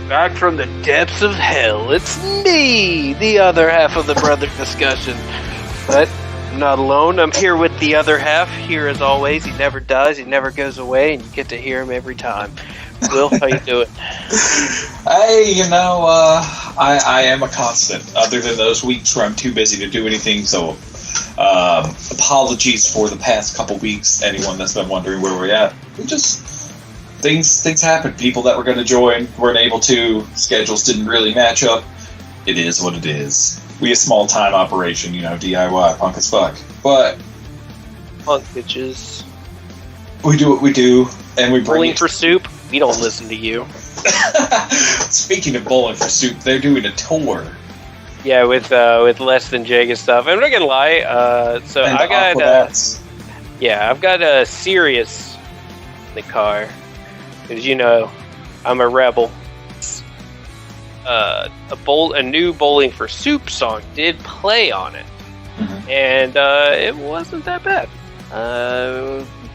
Back from the depths of hell, it's me, the other half of the brother discussion. But I'm not alone. I'm here with the other half. Here as always, he never dies, he never goes away, and you get to hear him every time. Will, how you doing? Hey, I am a constant, other than those weeks where I'm too busy to do anything, so apologies for the past couple weeks, anyone that's been wondering where we're at. We just... Things happen. People that were going to join weren't able to. Schedules didn't really match up. It is what it is. We a small-time operation, DIY, punk as fuck. But... Punk bitches. We do what we do, and we bring Bowling for soup? We don't listen to you. Speaking of Bowling for Soup, they're doing a tour. Yeah, with Less Than Jake and stuff. I'm not gonna lie. So and I got I've got a Sirius in the car, because I'm a rebel. A new Bowling for Soup song did play on it, and it wasn't that bad.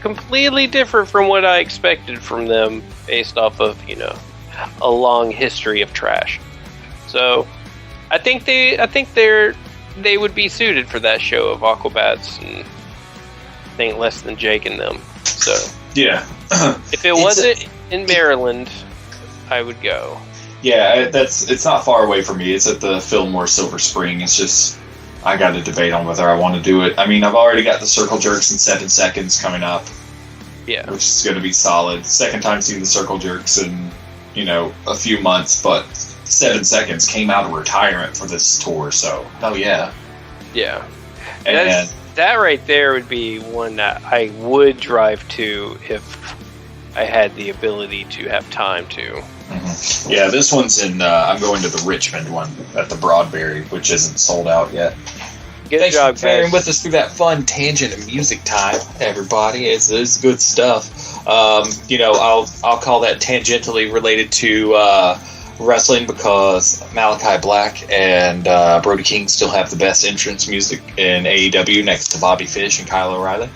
Completely different from what I expected from them, based off of a long history of trash. So I think they would be suited for that show of Aquabats, and I think Less Than Jake and them. So yeah, if it wasn't in Maryland, I would go. Yeah, it's not far away from me. It's at the Fillmore Silver Spring. It's just I got to debate on whether I want to do it. I mean, I've already got the Circle Jerks in 7 seconds coming up. Yeah, which is going to be solid. Second time seeing the Circle Jerks in a few months, but 7 seconds came out of retirement for this tour. So hell yeah, yeah. And that right there would be one that I would drive to if I had the ability to have time to. Mm-hmm. Yeah, this one's in. I'm going to the Richmond one at the Broadberry, which isn't sold out yet. Thanks for bearing with us through that fun tangent of music time, everybody. It's good stuff. I'll call that tangentially related to wrestling, because Malachi Black and Brody King still have the best entrance music in AEW, next to Bobby Fish and Kyle O'Reilly.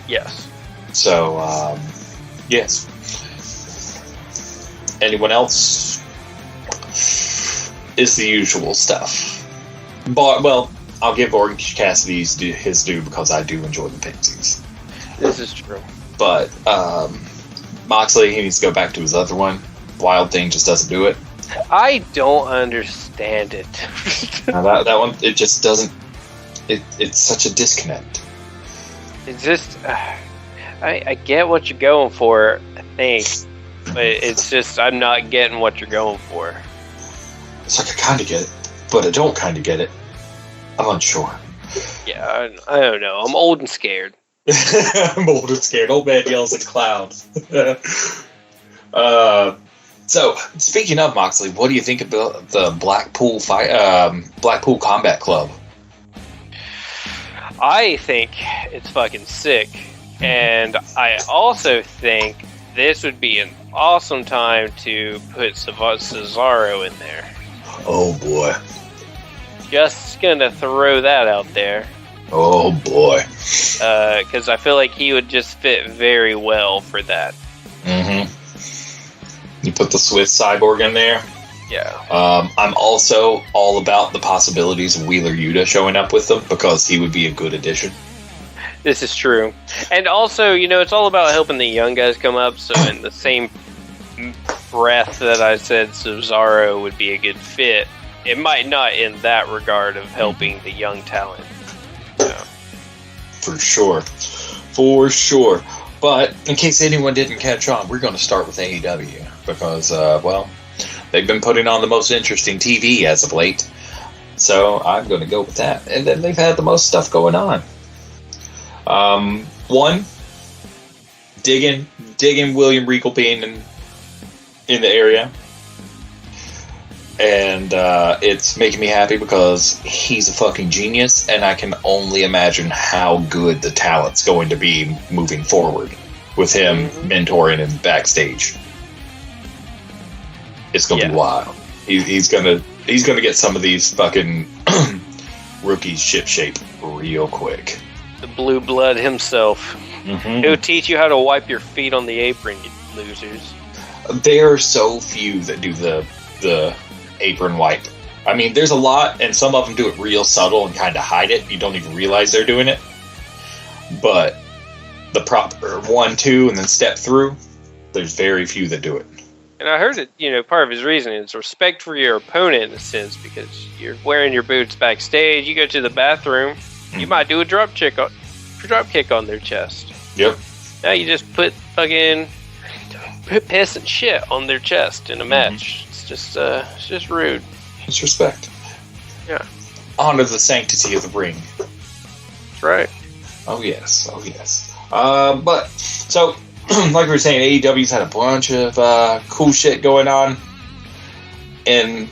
Yes. So, yes. Anyone else? Is the usual stuff. But, well, I'll give Orange Cassidy his due, because I do enjoy the Pixies. This is true. But Moxley, he needs to go back to his other one. Wild Thing just doesn't do it. I don't understand it. Now that one, it just doesn't. It's such a disconnect. It's just, I get what you're going for, I think, but it's just I'm not getting what you're going for. It's like I kind of get it, but I don't kind of get it. I'm unsure. Yeah, I don't know. I'm old and scared. I'm old and scared. Old man yells at clouds. So, speaking of Moxley, what do you think about the Blackpool Combat Club? I think it's fucking sick, and I also think this would be an awesome time to put Cesaro in there. Oh boy. Just gonna throw that out there. Oh boy. Because I feel like he would just fit very well for that. Mm-hmm. You put the Swiss Cyborg in there. Yeah. I'm also all about the possibilities of Wheeler Yuta showing up with them, because he would be a good addition. This is true. And also, it's all about helping the young guys come up, so in the same breath that I said Cesaro would be a good fit, it might not in that regard of helping the young talent. Yeah. For sure. But in case anyone didn't catch on, we're going to start with AEW, because, they've been putting on the most interesting TV as of late. So I'm going to go with that. And then they've had the most stuff going on. One, digging William Regal being in the area. And it's making me happy, because he's a fucking genius, and I can only imagine how good the talent's going to be moving forward with him mentoring him backstage. It's gonna be wild. He's gonna get some of these fucking rookies shipshape real quick. The blue blood himself. Mm-hmm. He'll teach you how to wipe your feet on the apron, you losers. there are so few that do the apron wipe. I mean, there's a lot, and some of them do it real subtle and kind of hide it. You don't even realize they're doing it. But the proper 1, 2, and then step through, there's very few that do it. And I heard that, part of his reasoning is respect for your opponent in a sense, because you're wearing your boots backstage, you go to the bathroom, you might do a drop kick on their chest. Yep. Now you just put piss and shit on their chest in a match. It's just rude. It's respect. Yeah. Honor the sanctity of the ring. That's right. Oh yes. But so, like we were saying, AEW's had a bunch of cool shit going on. In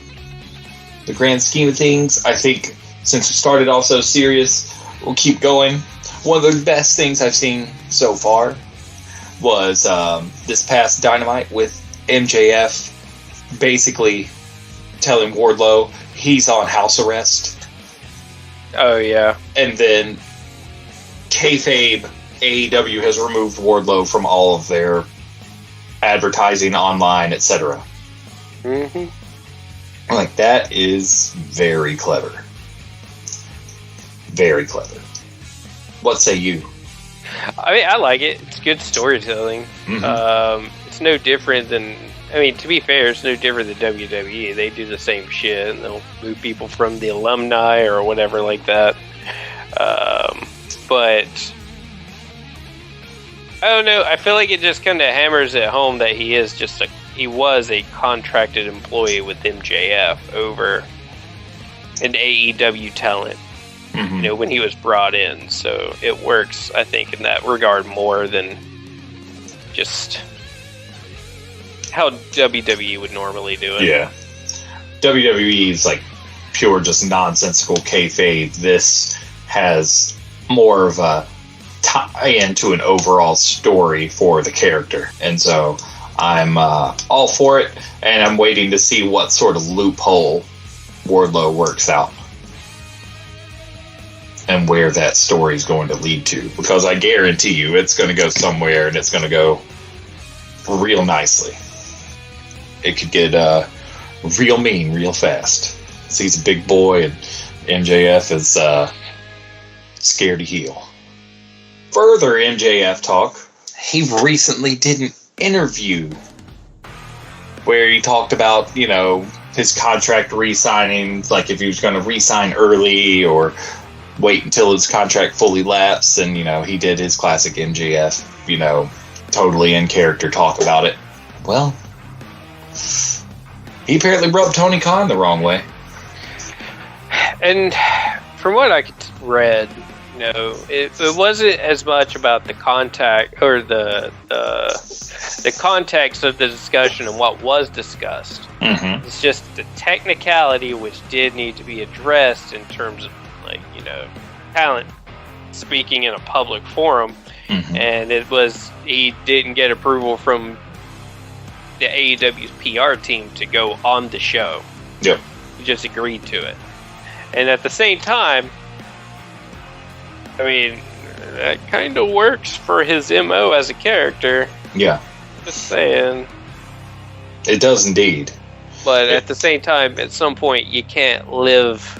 the grand scheme of things, I think since we started off so serious, we'll keep going. One of the best things I've seen so far was this past Dynamite with MJF basically telling Wardlow he's on house arrest. Oh, yeah. And then kayfabe, AEW has removed Wardlow from all of their advertising online, etc. Mm-hmm. Like, that is very clever. Very clever. What say you? I mean, I like it. It's good storytelling. Mm-hmm. It's no different than... I mean, to be fair, it's no different than WWE. They do the same shit, and they'll move people from the alumni or whatever like that. But... I don't know. I feel like it just kind of hammers it home that he was a contracted employee with MJF over an AEW talent. Mm-hmm. When he was brought in. So it works, I think, in that regard more than just how WWE would normally do it. Yeah. WWE is like pure, just nonsensical kayfabe. This has more of a tie-in to an overall story for the character. And so I'm all for it, and I'm waiting to see what sort of loophole Wardlow works out. And where that story is going to lead to. Because I guarantee you it's going to go somewhere, and it's going to go real nicely. It could get real mean real fast. So he's a big boy, and MJF is scared to heel. Further MJF talk, he recently did an interview where he talked about, his contract re-signing, like if he was going to re-sign early or wait until his contract fully lapsed, and he did his classic MJF, totally in character talk about it. Well, he apparently rubbed Tony Khan the wrong way. And from what I read, it wasn't as much about the contact or the context of the discussion and what was discussed. Mm-hmm. It's just the technicality which did need to be addressed in terms of talent speaking in a public forum. Mm-hmm. And he didn't get approval from the AEW's PR team to go on the show. Yep. He just agreed to it. And at the same time, I mean, that kind of works for his MO as a character. Yeah. Just saying. It does indeed. But at the same time, at some point, you can't live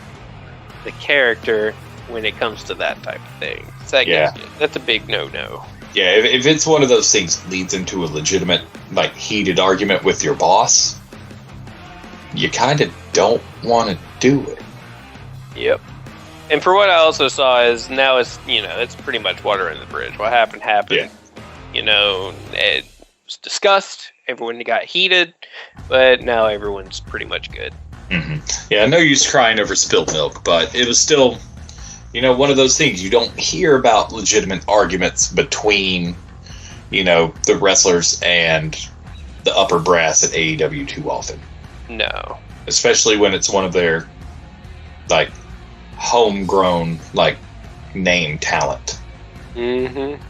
the character when it comes to that type of thing. So that's a big no-no. Yeah, if it's one of those things that leads into a legitimate, heated argument with your boss, you kind of don't want to do it. Yep. And for what I also saw is now it's pretty much water in the bridge. What happened. Yeah. It was discussed. Everyone got heated, but now everyone's pretty much good. Mm-hmm. Yeah, no use crying over spilled milk, but it was still, one of those things. You don't hear about legitimate arguments between, the wrestlers and the upper brass at AEW too often. No. Especially when it's one of their, homegrown, name talent. Mm-hmm.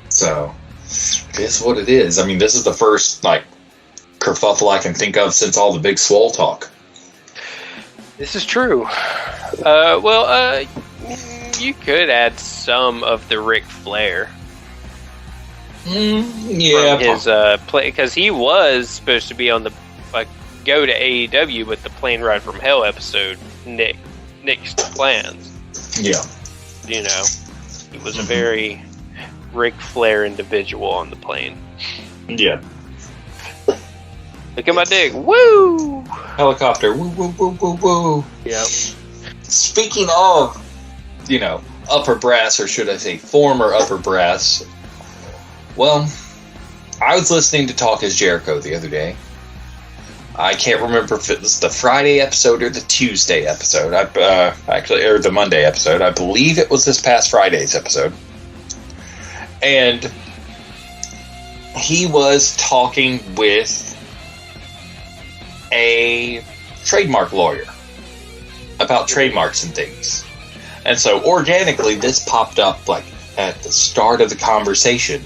So, it is what it is. I mean, this is the first, kerfuffle I can think of since all the big swole talk. This is true. You could add some of the Ric Flair. Yeah, from his play, because he was supposed to be on the go to AEW, but the plane ride from hell episode nixed the plans. Yeah, you know, he was a very Ric Flair individual on the plane. Yeah. Look at my dick. Woo! Helicopter. Woo, woo, woo, woo, woo. Yep. Speaking of, upper brass, or should I say former upper brass, well, I was listening to Talk Is Jericho the other day. I can't remember if it was the Friday episode or the Tuesday episode. Or the Monday episode. I believe it was this past Friday's episode. And he was talking with a trademark lawyer about trademarks and things. And so organically this popped up like at the start of the conversation.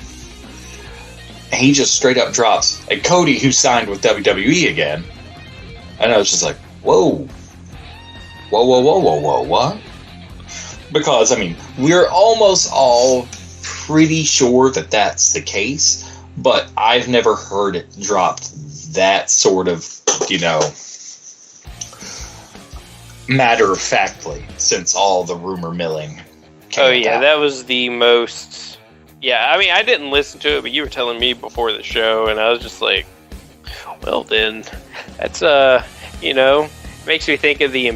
And he just straight up drops, and Cody, who signed with WWE again. And I was just like, whoa, what? Because, we're almost all pretty sure that that's the case, but I've never heard it dropped that sort of, matter-of-factly since all the rumor milling came about. That was the most... Yeah, I didn't listen to it, but you were telling me before the show, and I was just like, well then, that's, makes me think of the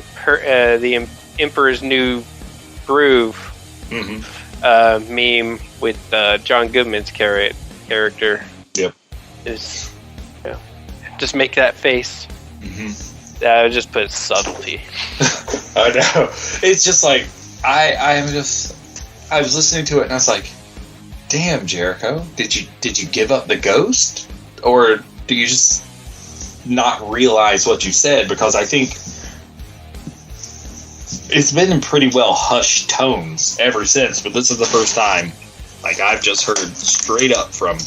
Emperor's New Groove meme with John Goodman's character. Yep. Just make that face. I would just put subtlety. I know. It's just like, I was listening to it, and I was like, damn, Jericho, did you give up the ghost? Or do you just not realize what you said? Because I think it's been in pretty well hushed tones ever since, but this is the first time I've just heard straight up from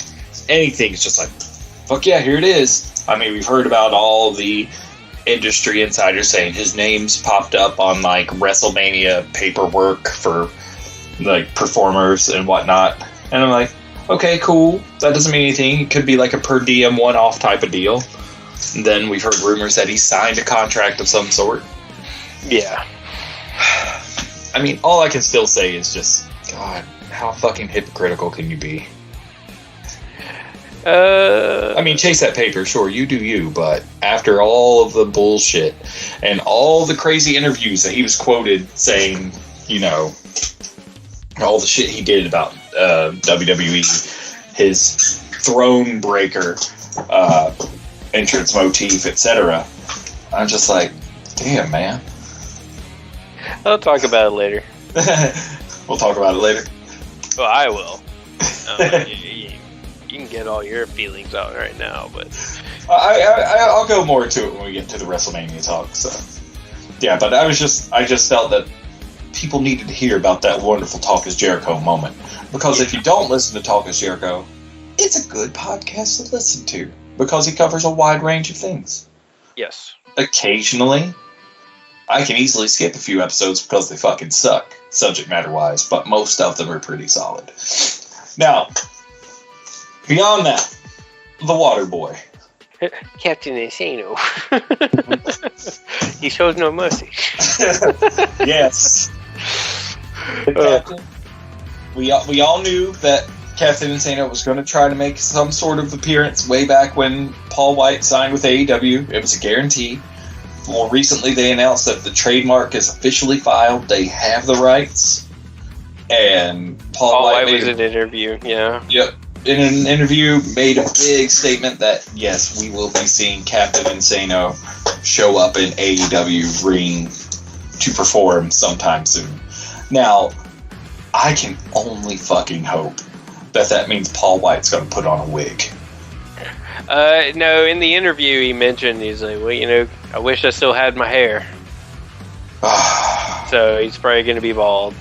anything. It's just like, fuck yeah, here it is. We've heard about all the industry insiders saying his name's popped up on Wrestlemania paperwork for performers and whatnot. And I'm like, okay, cool. That doesn't mean anything. It could be a per diem one-off type of deal. And then we've heard rumors that he signed a contract of some sort. Yeah. All I can still say is just, God, how fucking hypocritical can you be? Chase that paper, sure, you do you, but after all of the bullshit and all the crazy interviews that he was quoted saying, all the shit he did about WWE, his throne breaker entrance motif, etc. I'm just like, damn, man. I'll talk about it later. We'll talk about it later. Well, I will. You can get all your feelings out right now, but I'll go more into it when we get to the Wrestlemania talk. So, yeah, but I just felt that people needed to hear about that wonderful Talk Is Jericho moment. Because if you don't listen to Talk Is Jericho, it's a good podcast to listen to. Because he covers a wide range of things. Yes. Occasionally, I can easily skip a few episodes because they fucking suck, subject matter-wise, but most of them are pretty solid. Now, beyond that, the Water Boy. Captain Insano. He shows no mercy. Yes. Captain, we all knew that Captain Insano was going to try to make some sort of appearance way back when Paul White signed with AEW. It was a guarantee. More recently, they announced that the trademark is officially filed. They have the rights. And Paul White was in an interview, yeah. Yep. In an interview, made a big statement that, yes, we will be seeing Captain Insano show up in AEW ring to perform sometime soon. Now, I can only fucking hope that means Paul White's going to put on a wig. No, in the interview he mentioned, he's like, well, I wish I still had my hair. So he's probably going to be bald.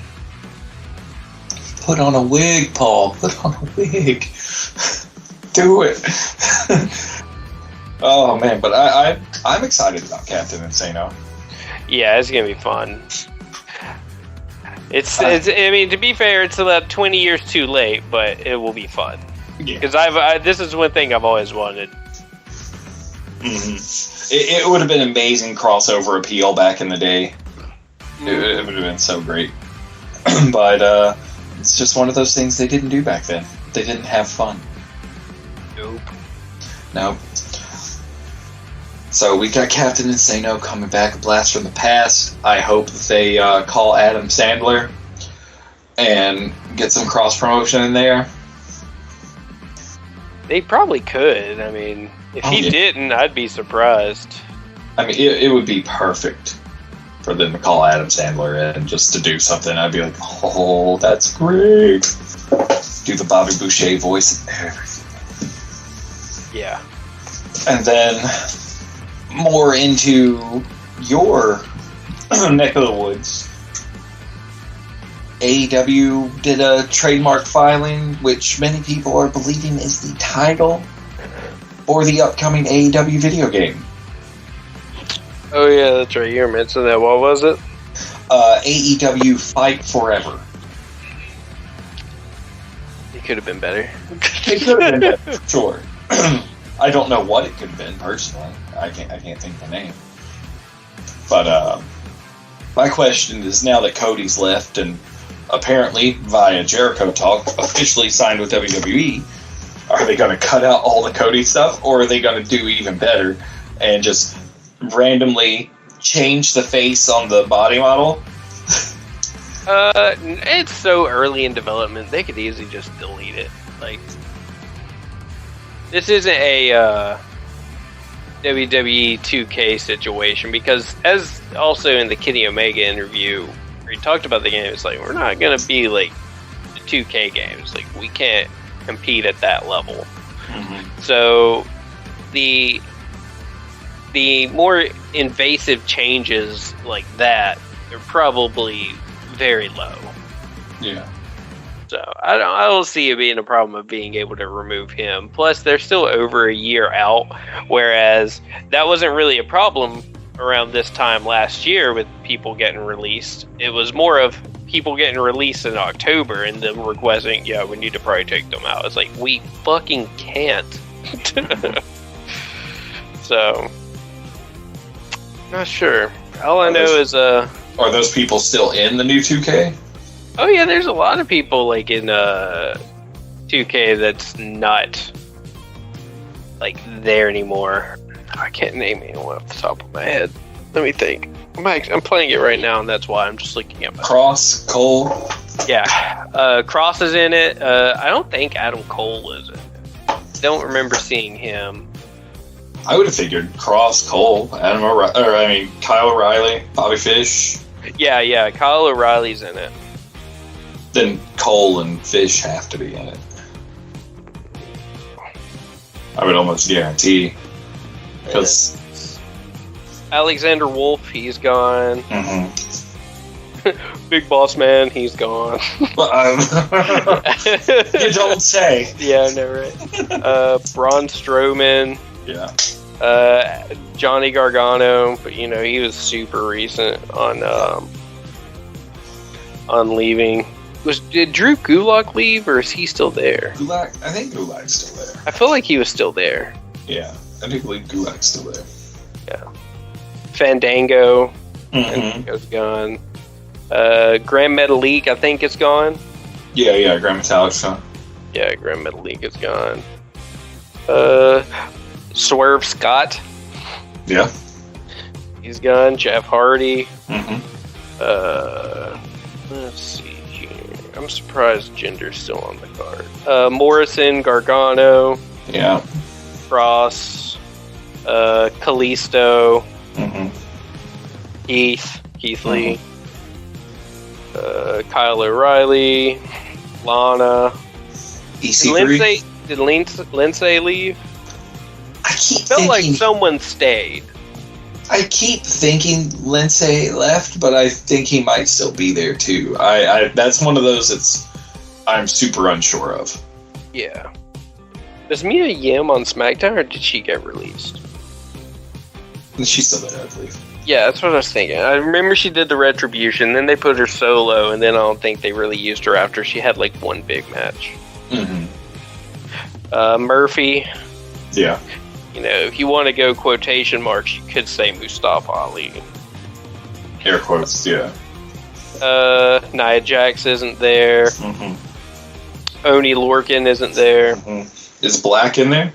Put on a wig, Paul. Put on a wig. Do it. Oh, man, but I'm excited about Captain Insano. Yeah, it's going to be fun. It's to be fair, it's about 20 years too late, but it will be fun. Because this is one thing I've always wanted. Mm-hmm. It would have been amazing crossover appeal back in the day. It would have been so great. But it's just one of those things they didn't do back then. They didn't have fun. Nope. So we got Captain Insano coming back, a blast from the past. I hope that they call Adam Sandler and get some cross promotion in there. They probably could. I mean, if he didn't, I'd be surprised. I mean, it would be perfect for them to call Adam Sandler in just to do something. I'd be like, oh, that's great. Do the Bobby Boucher voice and everything. Yeah. And then more into your neck of the woods. AEW did a trademark filing, which many people are believing is the title for the upcoming AEW video game. Oh yeah, that's right. You mentioned that. What was it? AEW Fight Forever. It could have been better. It could have been better, sure. I don't know what it could have been personally. I can't think of the name. But my question is, now that Cody's left and apparently via Jericho Talk officially signed with WWE, are they going to cut out all the Cody stuff, or are they going to do even better and just randomly change the face on the body model? It's so early in development, they could easily just delete it. Like, this isn't a WWE 2K situation, because as also in the Kenny Omega interview where he talked about the game, it's like, we're not going to be like the 2K games. Like, we can't compete at that level. Mm-hmm. So the more invasive changes like that are probably very low. Yeah. So I don't see it being a problem of being able to remove him. Plus, they're still over a year out, whereas that wasn't really a problem around this time last year with people getting released. It was more of people getting released in October and them requesting, yeah, we need to probably take them out. It's like, we fucking can't. So, not sure. All I know is are those people still in the new 2K? Oh yeah, there's a lot of people like in 2K that's not like there anymore. I can't name anyone off the top of my head. Let me think. I'm playing it right now, and that's why I'm just looking at my Cross, Cole. Yeah, Cross is in it. I don't think Adam Cole is in it. Don't remember seeing him. I would have figured Cross, Cole, Kyle O'Reilly, Bobby Fish. Yeah, Kyle O'Reilly's in it. Then Cole and Fish have to be in it. I would almost guarantee. Because Alexander Wolf, he's gone. Mm-hmm. Big Boss Man, he's gone. You don't say. Yeah, I know, right? Braun Strowman. Yeah. Johnny Gargano, but he was super recent on leaving. Did Drew Gulak leave, or is he still there? I think Gulak's still there. I feel like he was still there. Yeah, I do believe Gulak's still there. Yeah. Fandango. Mm-hmm. Fandango's gone. Grand Metalik, I think, is gone. Yeah, Grand Metalic's gone. Yeah, Grand Metalik is gone. Swerve Scott. Yeah. He's gone. Jeff Hardy. Mm-hmm. Let's see here. I'm surprised Jinder's still on the card. Morrison, Gargano. Yeah. Cross. Kalisto. Mm-hmm. Keith Lee. Kyle O'Reilly. Lana. EC3. Did Lindsay leave? I keep Felt thinking, like someone stayed. I keep thinking Lindsay left, but I think he might still be there too. I that's one of those I'm super unsure of. Yeah. Was Mia Yim on SmackDown, or did she get released? She's still there, I believe. Yeah, that's what I was thinking. I remember she did the Retribution, then they put her solo, and then I don't think they really used her after she had like one big match. Mm-hmm. Murphy. Yeah. You know, if you want to go quotation marks, you could say Mustafa Ali. Air quotes, yeah. Nia Jax isn't there. Mm-hmm. Oni Lorcan isn't there. Mm-hmm. Is Black in there?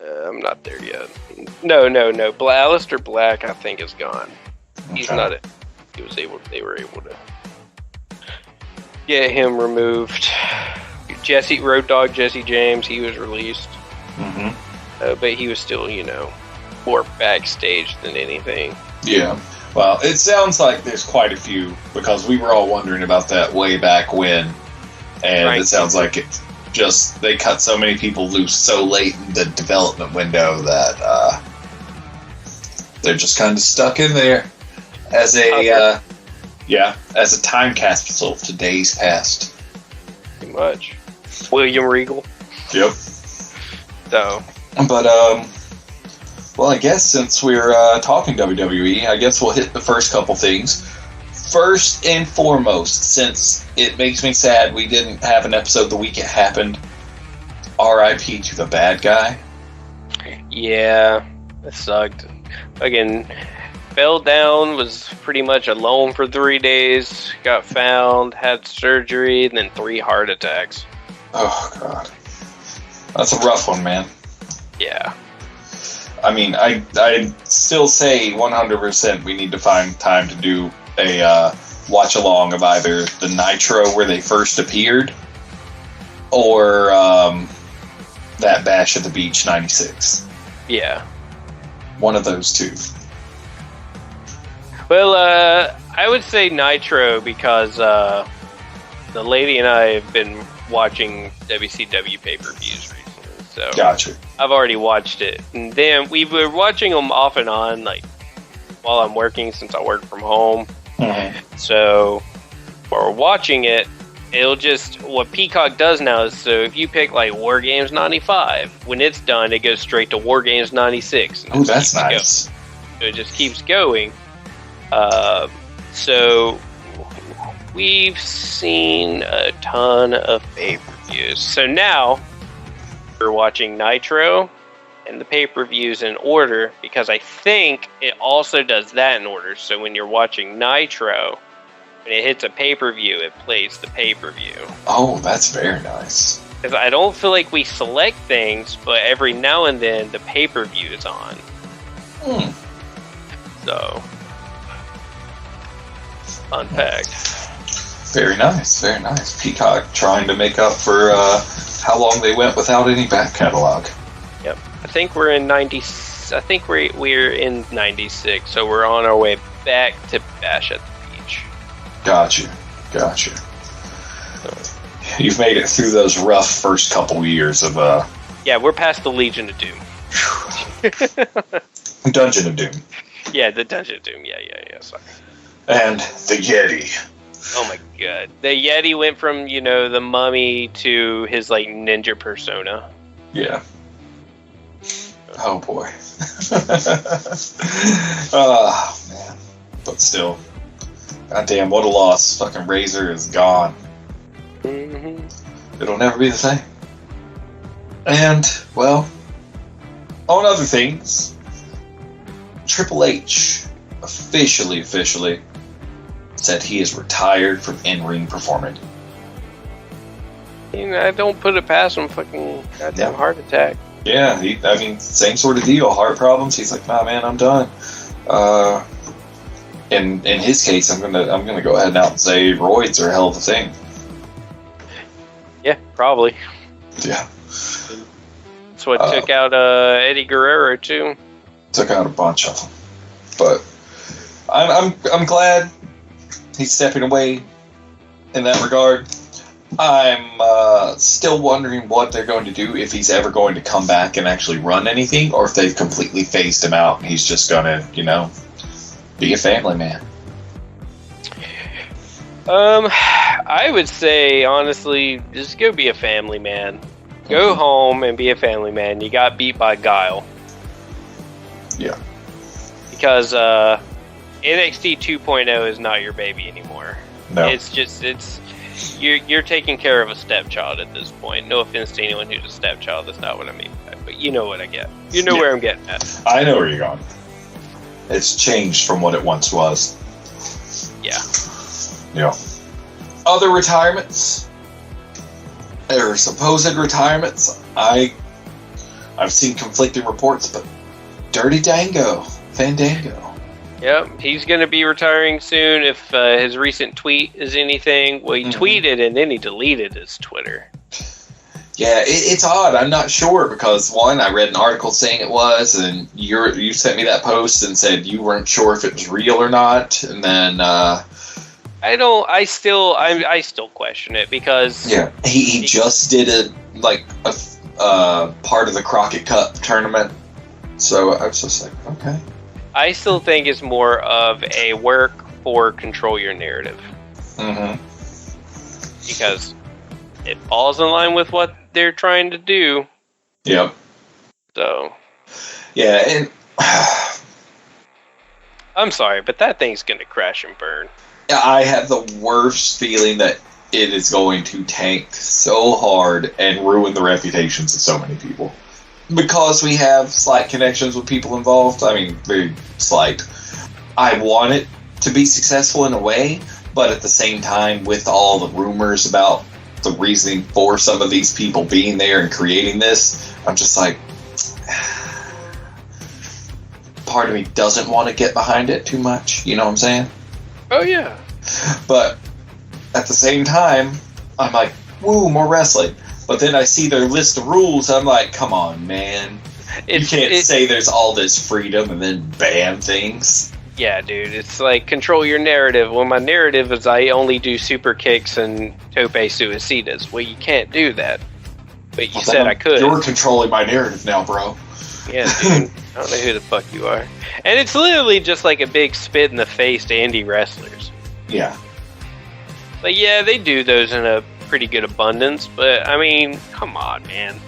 I'm not there yet. No. Aleister Black, I think, is gone. He's not it. They were able to get him removed. Road Dogg Jesse James, he was released. Mm-hmm. But he was still, more backstage than anything. Yeah. Well, it sounds like there's quite a few, because we were all wondering about that way back when. And right. It sounds like they cut so many people loose so late in the development window that they're just kind of stuck in there as a time capsule to days past. Pretty much. William Regal. Yep. So. But well, I guess since we're talking WWE, I guess we'll hit the first couple things. First and foremost, since it makes me sad we didn't have an episode the week it happened, R.I.P. to the bad guy. Yeah, it sucked. Again, fell down, was pretty much alone for 3 days, got found, had surgery, and then 3 heart attacks. Oh, God. That's a rough one, man. Yeah. I mean, I still say 100% we need to find time to do a watch along of either the Nitro where they first appeared or that Bash at the Beach 96. Yeah. One of those two. Well, I would say Nitro because the lady and I have been watching WCW pay-per-views recently. So gotcha. I've already watched it. And then we were watching them off and on, like, while I'm working, since I work from home. Mm-hmm. So while we're watching it, it'll just, what Peacock does now is, so if you pick, like, War Games 95, when it's done, it goes straight to War Games 96. Oh, that's nice. So it just keeps going. So we've seen a ton of pay-per-views. So now we're watching Nitro and the pay-per-views in order, because I think it also does that in order. So when you're watching Nitro, when it hits a pay-per-view, it plays the pay-per-view. Oh, that's very nice. Because I don't feel like we select things, but every now and then the pay-per-view is on. So, fun fact. Very nice, very nice. Peacock trying to make up for how long they went without any back catalog. Yep. I think we're in 90. I think we're in 96, so we're on our way back to Bash at the Beach. Gotcha. You've made it through those rough first couple years of Yeah, we're past the Legion of Doom. Dungeon of Doom. Yeah, the Dungeon of Doom. Yeah. Sorry. And the Yeti. Oh my God, the Yeti went from the Mummy to his like ninja persona. Yeah. Oh boy. Oh man. But still. Goddamn, what a loss. Fucking Razor is gone. Mm-hmm. It'll never be the same. And, well, on other things, Triple H officially said he is retired from in-ring performing. I don't put it past him. Fucking goddamn heart attack. Yeah, same sort of deal. Heart problems. He's like, nah, man, I'm done. In his case, I'm gonna go ahead and say roids are a hell of a thing. Yeah, probably. Yeah. That's what took out Eddie Guerrero too. Took out a bunch of them, but I'm glad he's stepping away in that regard. I'm still wondering what they're going to do, if he's ever going to come back and actually run anything, or if they've completely phased him out and he's just gonna, be a family man. I would say, honestly, just go be a family man. Go home and be a family man. You got beat by Guile. Yeah. Because NXT 2.0 is not your baby anymore. No. It's You're taking care of a stepchild at this point. No offense to anyone who's a stepchild. That's not what I mean. But you know what I get. You know where I'm getting at. I know where you're going. It's changed from what it once was. Yeah. Yeah. Other retirements, or supposed retirements, I've seen conflicting reports, but Dirty Fandango. Yep, he's going to be retiring soon if his recent tweet is anything. Well, he tweeted and then he deleted his Twitter. Yeah, it's odd. I'm not sure because, one, I read an article saying it was, and you sent me that post and said you weren't sure if it was real or not, and then... I still question it because... Yeah, he just did a part of the Crockett Cup tournament, so I was just like, okay. I still think it's more of a work for control your narrative. Mm-hmm. Because it falls in line with what they're trying to do. Yep. So. Yeah, and... I'm sorry, but that thing's going to crash and burn. I have the worst feeling that it is going to tank so hard and ruin the reputations of so many people. Because we have slight connections with people involved. I mean, very slight. I want it to be successful in a way, but at the same time, with all the rumors about the reasoning for some of these people being there and creating this, I'm just like, part of me doesn't want to get behind it too much. You know what I'm saying? Oh, yeah. But at the same time, I'm like, woo, more wrestling. But then I see their list of rules, I'm like, come on, man. You can't say there's all this freedom and then ban things. Yeah, dude, it's like, control your narrative. Well, my narrative is I only do super kicks and tope suicidas. Well, you can't do that. But you said I could. You're controlling my narrative now, bro. Yeah, dude. I don't know who the fuck you are. And it's literally just like a big spit in the face to indie wrestlers. Yeah. Like, yeah, they do those in a pretty good abundance, but I mean, come on, man.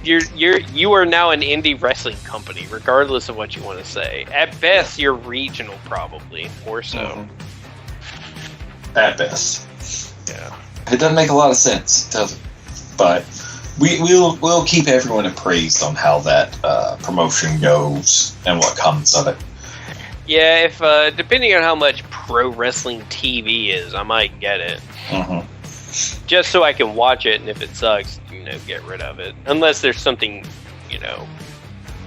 You are now an indie wrestling company, regardless of what you want to say. At best, you're regional, probably, or so. Mm-hmm. At best. Yeah. It doesn't make a lot of sense, does it? But we'll keep everyone appraised on how that promotion goes and what comes of it. Yeah, if depending on how much pro wrestling TV is, I might get it. Mm-hmm. Just so I can watch it, and if it sucks, get rid of it. Unless there's something,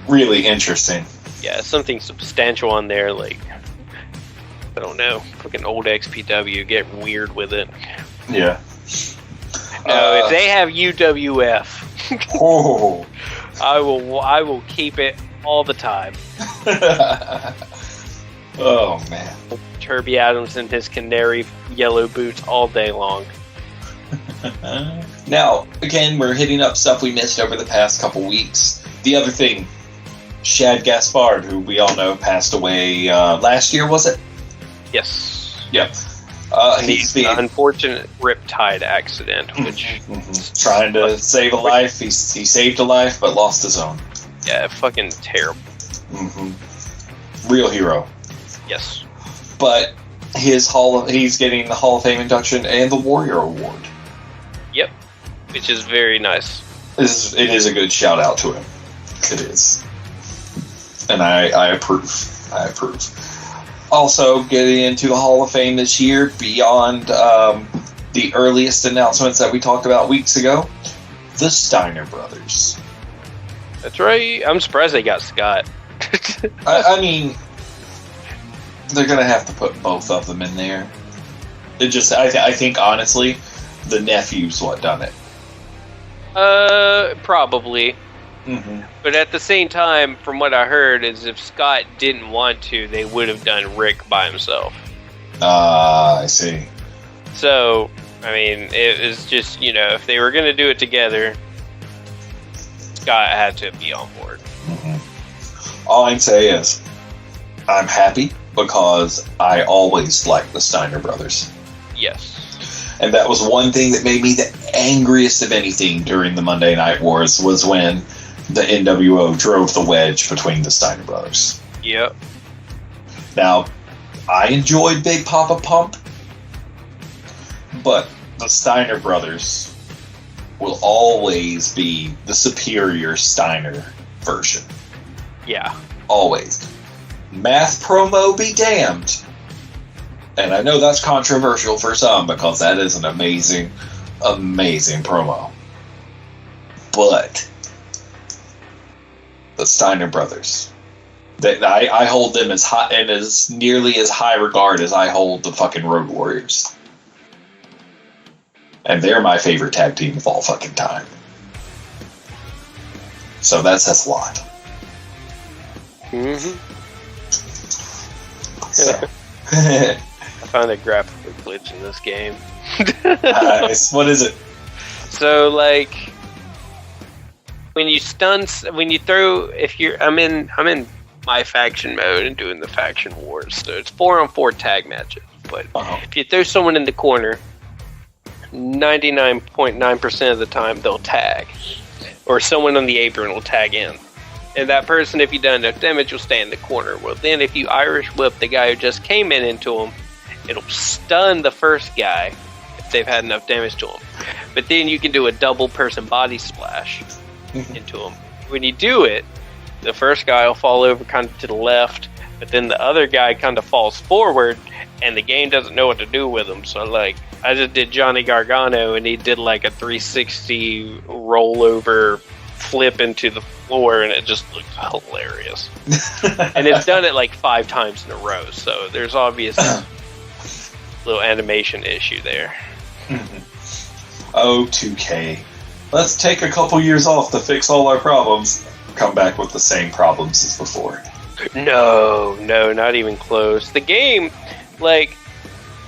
really interesting. Yeah, something substantial on there, like, I don't know, fucking old XPW, get weird with it. Yeah. No, if they have UWF, oh. I will keep it all the time. Oh, man. Turby Adams and his canary yellow boots all day long. Now, again, we're hitting up stuff we missed over the past couple weeks. The other thing, Shad Gaspard, who we all know passed away last year, was it? Yes. Yep. He's the unfortunate riptide accident, which... Trying to save a life. He saved a life, but lost his own. Yeah, fucking terrible. Mm-hmm. Real hero. Yes. But he's getting the Hall of Fame induction and the Warrior Award. Yep. Which is very nice. It is a good shout out to him. It is. And I approve. I approve. Also, getting into the Hall of Fame this year, beyond the earliest announcements that we talked about weeks ago, the Steiner brothers. That's right. I'm surprised they got Scott. I mean, they're going to have to put both of them in there. I think, honestly, the nephew's what done it. Probably. Mm-hmm. But at the same time, from what I heard, is if Scott didn't want to, they would have done Rick by himself. I see. So, I mean, it was just, if they were going to do it together, Scott had to be on board. Mm-hmm. All I'm saying is, I'm happy because I always liked the Steiner brothers. Yes. And that was one thing that made me the angriest of anything during the Monday Night Wars was when the NWO drove the wedge between the Steiner brothers. Yep. Now, I enjoyed Big Papa Pump, But the Steiner brothers will always be the superior Steiner version. Yeah. Always. Math promo be damned. And I know that's controversial for some because that is an amazing, amazing promo. But the Steiner brothers, I hold them as high and as nearly as high regard as I hold the fucking Road Warriors. And they're my favorite tag team of all fucking time. So that says a lot. Mm-hmm. So. I found a graphical glitch in this game. Nice. What is it? So, like, when you throw, I'm in my faction mode and doing the faction wars. So it's 4-on-4 tag matches. But if you throw someone in the corner, 99.9% of the time they'll tag, or someone on the apron will tag in, and that person, if you done enough damage, will stay in the corner. Well, then if you Irish whip the guy who just came into him, it'll stun the first guy if they've had enough damage to him. But then you can do a double person body splash into him. When you do it, the first guy will fall over kind of to the left, but then the other guy kind of falls forward, and the game doesn't know what to do with him. So, like, I just did Johnny Gargano, and he did like a 360 rollover flip into the floor, and it just looked hilarious. And it's done it like 5 times in a row, so there's obvious little animation issue there. Oh, 2K. Let's take a couple years off to fix all our problems. Come back with the same problems as before. No, not even close. The game, like,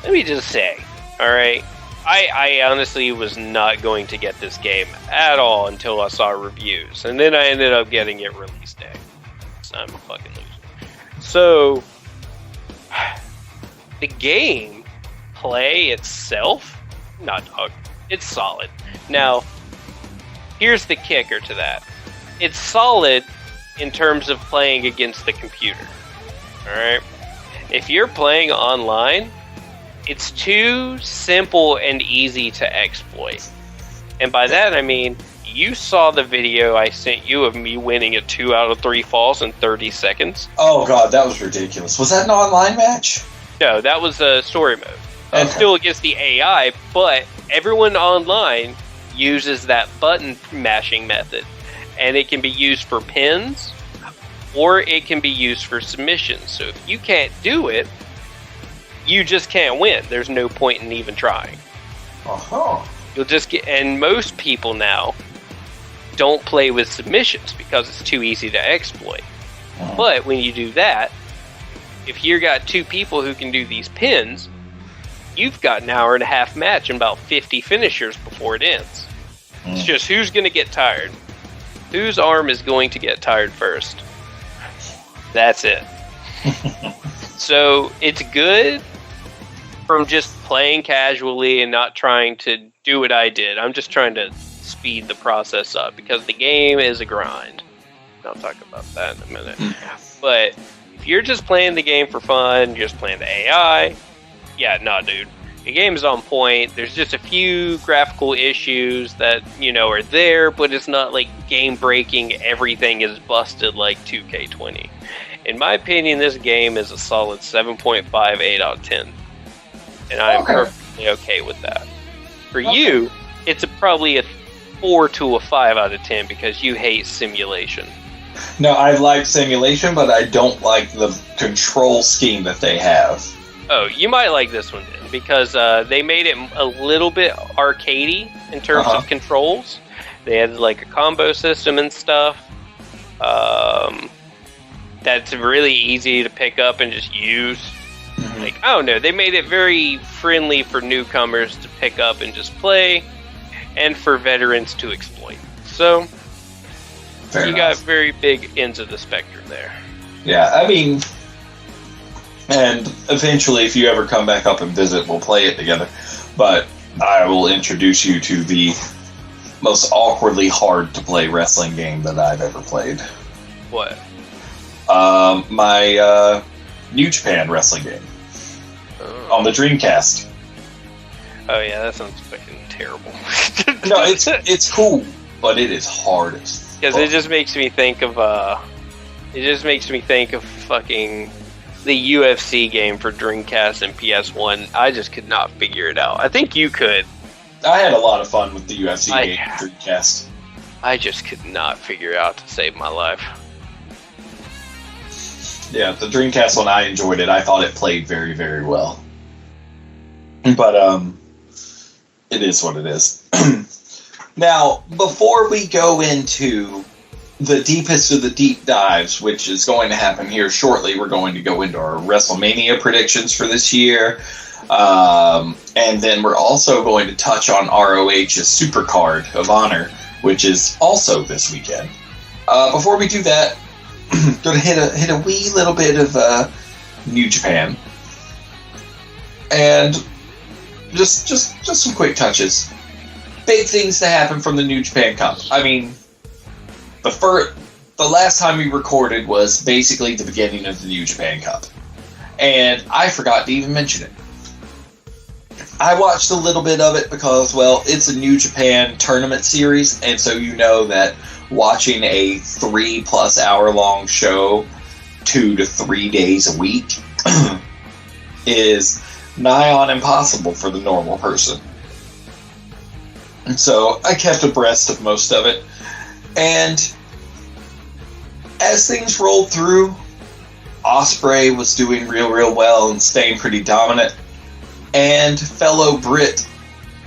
let me just say, alright, I honestly was not going to get this game at all until I saw reviews, and then I ended up getting it release day. So I'm a fucking loser. So, the game play itself, not dog, it's solid. Now, here's the kicker to that. It's solid in terms of playing against the computer. Alright? If you're playing online, it's too simple and easy to exploit. And by that I mean, you saw the video I sent you of me winning a 2 out of 3 falls in 30 seconds. Oh god, that was ridiculous. Was that an online match? No, that was a story mode. Okay. Still against the AI, but everyone online uses that button mashing method. And it can be used for pins, or it can be used for submissions. So if you can't do it, you just can't win. There's no point in even trying. You'll just get, and most people now don't play with submissions because it's too easy to exploit. But when you do that, if you got 2 people who can do these pins, you've got an hour and a half match and about 50 finishers before it ends. It's just who's going to get tired. Whose arm is going to get tired first? That's it. So it's good from just playing casually and not trying to do what I did. I'm just trying to speed the process up because the game is a grind. I'll talk about that in a minute. But if you're just playing the game for fun, you're just playing the AI, yeah, nah, dude. The game is on point. There's just a few graphical issues that, are there, but it's not like game-breaking, everything is busted like 2K20. In my opinion, this game is a solid 7.58 out of 10. And I'm perfectly okay with that. For you, it's probably a 4 to a 5 out of 10 because you hate simulation. No, I like simulation, but I don't like the control scheme that they have. Oh, you might like this one then, because they made it a little bit arcadey in terms of controls. They had like a combo system and stuff. That's really easy to pick up and just use. Like, I don't know, they made it very friendly for newcomers to pick up and just play, and for veterans to exploit. So, you got very big ends of the spectrum there. Yeah, I mean, and eventually, if you ever come back up and visit, we'll play it together. But I will introduce you to the most awkwardly hard to play wrestling game that I've ever played. What? My New Japan wrestling game on the Dreamcast. Oh yeah, that sounds fucking terrible. No, it's cool, but it is hard as fuck. Because it just makes me think of fucking the UFC game for Dreamcast and PS1. I just could not figure it out. I think you could. I had a lot of fun with the UFC game for Dreamcast. I just could not figure it out to save my life. Yeah, the Dreamcast one, I enjoyed it. I thought it played very, very well. But, it is what it is. Now, before we go into the deepest of the deep dives, which is going to happen here shortly, we're going to go into our Wrestlemania predictions for this year. And then we're also going to touch on ROH's Supercard of Honor, which is also this weekend. Before we do that, going to hit a wee little bit of New Japan. And just some quick touches. Big things to happen from the New Japan Cup. I mean, the last time we recorded was basically the beginning of the New Japan Cup. And I forgot to even mention it. I watched a little bit of it because, well, it's a New Japan tournament series, and so you know that watching a 3+ hour long show 2 to 3 days a week is nigh on impossible for the normal person. And so I kept abreast of most of it. And as things rolled through, Ospreay was doing real well and staying pretty dominant. And fellow Brit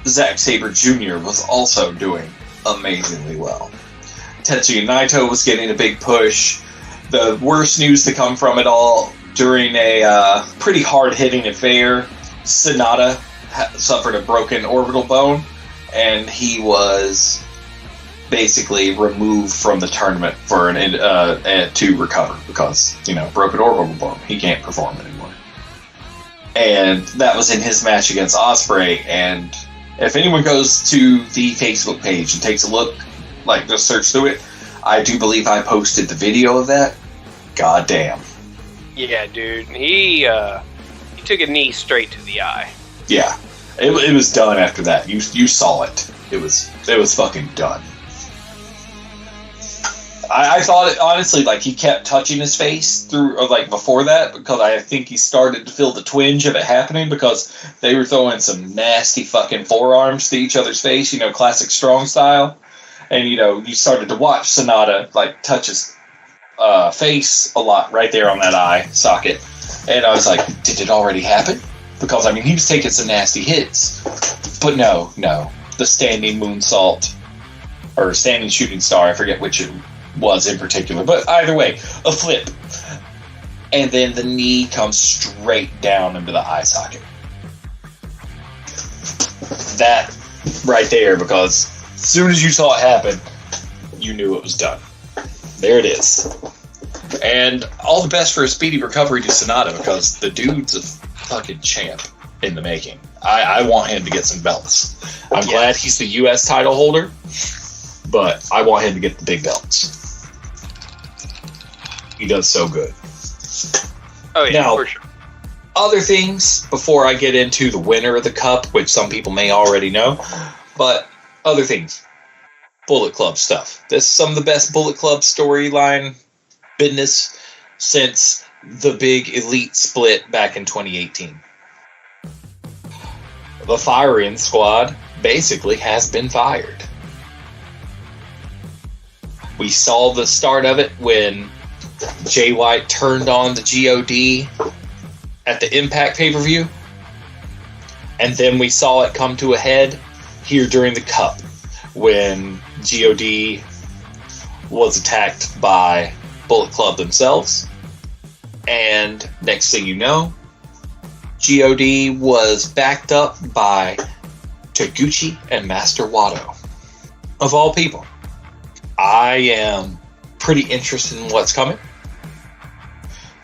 Zack Sabre Jr. was also doing amazingly well. Tetsuya Naito was getting a big push. The worst news to come from it all, during a pretty hard-hitting affair, Sonata suffered a broken orbital bone, and he was basically removed from the tournament for to recover because, broken orbital bone. He can't perform anymore. And that was in his match against Ospreay. And if anyone goes to the Facebook page and takes a look, just search through it, I do believe I posted the video of that. God damn. Yeah, dude. He took a knee straight to the eye. Yeah. It was done after that. You saw it. It was fucking done. I thought it, honestly, he kept touching his face through, before that, because I think he started to feel the twinge of it happening, because they were throwing some nasty fucking forearms to each other's face, classic strong style. And, you started to watch Sonata, touch his face a lot right there on that eye socket. And I was like, did it already happen? Because, he was taking some nasty hits. But no. The standing moonsault, or standing shooting star, I forget which it was in particular. But either way, a flip. And then the knee comes straight down into the eye socket. That right there, because as soon as you saw it happen, you knew it was done. There it is. And all the best for a speedy recovery to Sonata, because the dude's a fucking champ in the making. I want him to get some belts. I'm glad he's the U.S. title holder, but I want him to get the big belts. He does so good. Oh, yeah, now, for sure. Other things, before I get into the winner of the Cup, which some people may already know, but other things. Bullet Club stuff. This is some of the best Bullet Club storyline business since the big Elite split back in 2018. The firing squad basically has been fired. We saw the start of it when Jay White turned on the GOD at the Impact pay-per-view. And then we saw it come to a head here during the Cup when GOD was attacked by Bullet Club themselves. And next thing you know, GOD was backed up by Taguchi and Master Wato. Of all people. I am pretty interested in what's coming.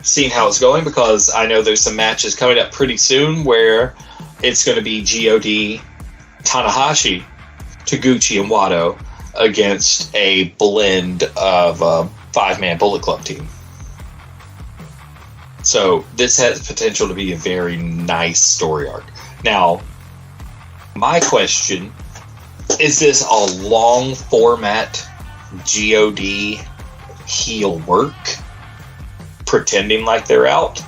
Seeing how it's going, because I know there's some matches coming up pretty soon where it's going to be GOD, Tanahashi, Taguchi, and Wato against a blend of a 5-man Bullet Club team. So this has potential to be a very nice story arc. Now, My question, is this a long format God heel work, pretending like they're out?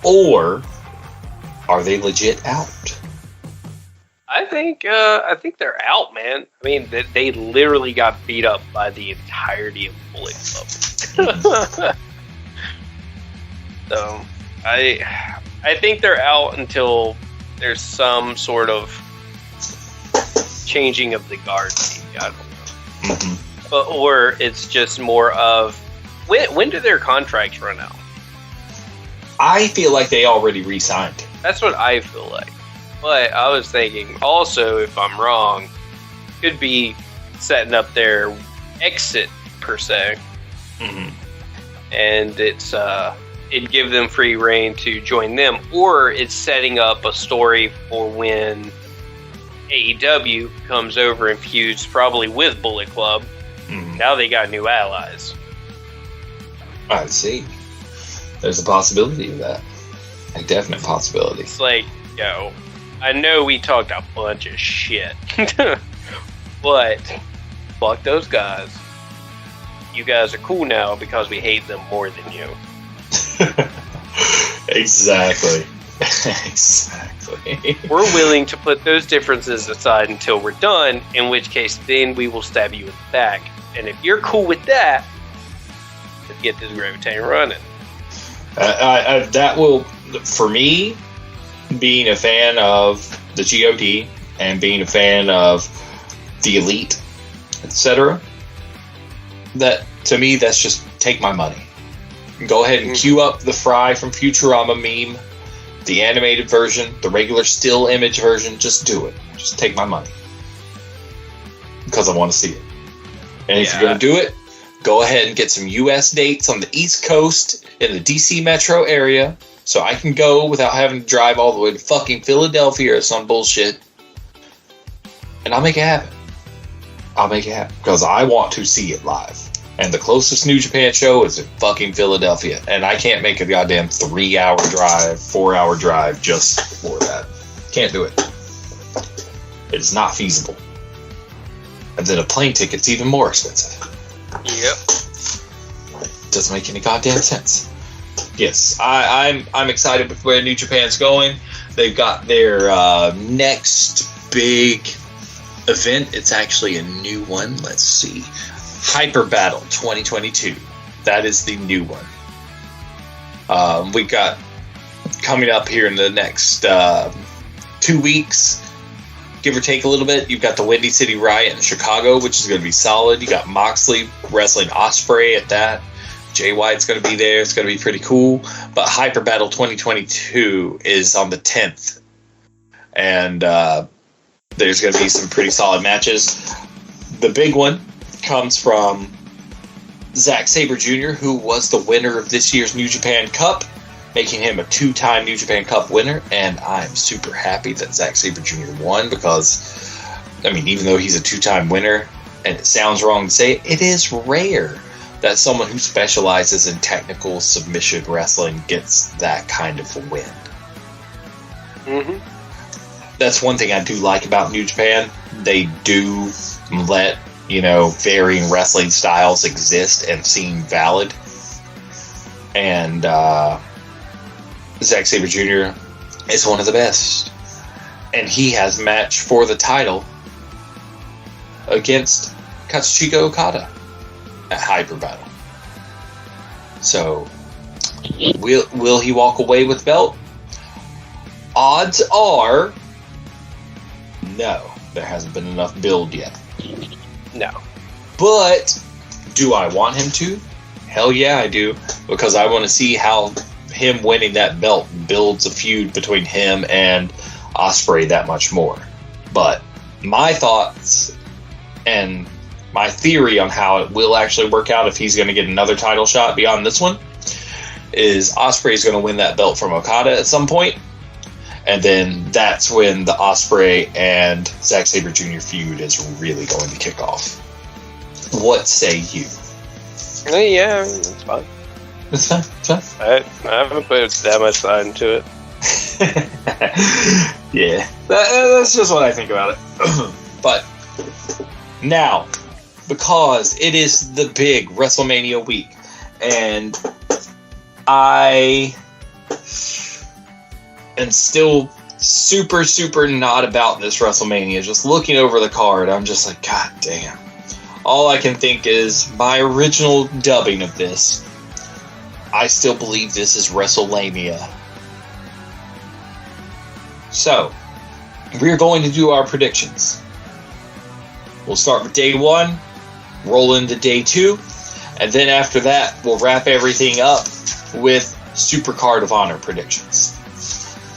Or are they legit out? I think they're out, man. I mean, they literally got beat up by the entirety of Bullet Club. So, I think they're out until there's some sort of changing of the guard. I don't know. Mm-hmm. Or it's just more of when do their contracts run out? I feel like they already re-signed. That's what I feel like. But I was thinking also, if I'm wrong, could be setting up their exit per se, and it'd give them free reign to join them, or it's setting up a story for when AEW comes over and feuds probably with Bullet Club. Now they got new allies. I see. There's a possibility of that. A definite possibility. It's like, yo, I know we talked a bunch of shit, but fuck those guys. You guys are cool now because we hate them more than you. Exactly. Exactly. We're willing to put those differences aside until we're done, in which case then we will stab you in the back. And if you're cool with that, let's get this Gravitain running. That will, for me, being a fan of the GOD and being a fan of the Elite, etc., that to me, that's just take my money. Go ahead and queue up the Fry from Futurama meme, the animated version, the regular still image version. Just do it. Just take my money because I want to see it. And if you're going to do it, go ahead and get some US dates on the East Coast in the DC metro area so I can go without having to drive all the way to fucking Philadelphia or some bullshit. And I'll make it happen. I'll make it happen because I want to see it live. And the closest New Japan show is in fucking Philadelphia. And I can't make a goddamn 3-hour drive, 4-hour drive just for that. Can't do it. It is not feasible. And then a plane ticket's even more expensive. Yep. Doesn't make any goddamn sense. Yes, I'm excited with where New Japan's going. They've got their next big event. It's actually a new one. Let's see. Hyper Battle 2022. That is the new one. We got coming up here in the next 2 weeks, give or take a little bit. You've got the Windy City Riot in Chicago, which is going to be solid. You got Moxley wrestling Ospreay at that. Jay White's going to be there. It's going to be pretty cool. But Hyper Battle 2022 is on the 10th. And there's going to be some pretty solid matches. The big one comes from Zack Sabre Jr., who was the winner of this year's New Japan Cup, making him a 2-time New Japan Cup winner. And I'm super happy that Zack Sabre Jr. won because, I mean, even though he's a 2-time winner, and it sounds wrong to say it, it is rare that someone who specializes in technical submission wrestling gets that kind of a win. That's one thing I do like about New Japan. They do let, varying wrestling styles exist and seem valid. And Zack Sabre Jr. is one of the best. And he has match for the title against Katsuchika Okada at Hyper Battle. So, will he walk away with the belt? Odds are no. There hasn't been enough build yet. No. But do I want him to? Hell yeah, I do. Because I want to see how him winning that belt builds a feud between him and Ospreay that much more. But my thoughts and my theory on how it will actually work out if he's going to get another title shot beyond this one is Ospreay is going to win that belt from Okada at some point, and then that's when the Ospreay and Zack Sabre Jr. feud is really going to kick off. What say you? Yeah, it's fine. It's fine. It's fine. I haven't put that much thought into it. Yeah, that's just what I think about it. But now, because it is the big Wrestlemania week, and I am still super not about this WrestleMania. Just looking over the card, I'm just like, God damn. All I can think is my original dubbing of this. I still believe this is Wrestle-lame-ia. So, we're going to do our predictions. We'll start with day 1, roll into day 2, and then after that, we'll wrap everything up with Supercard of Honor predictions.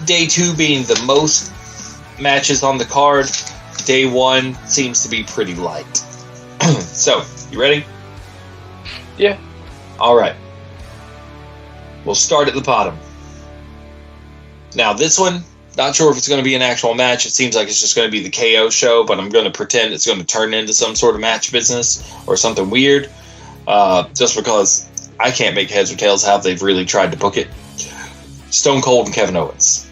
Day 2 being the most matches on the card, day 1 seems to be pretty light. So, you ready? Yeah. Alright. We'll start at the bottom. Now, this one, not sure if it's going to be an actual match. It seems like it's just going to be the KO show, but I'm going to pretend it's going to turn into some sort of match business or something weird. Just because I can't make heads or tails how they've really tried to book it. Stone Cold and Kevin Owens.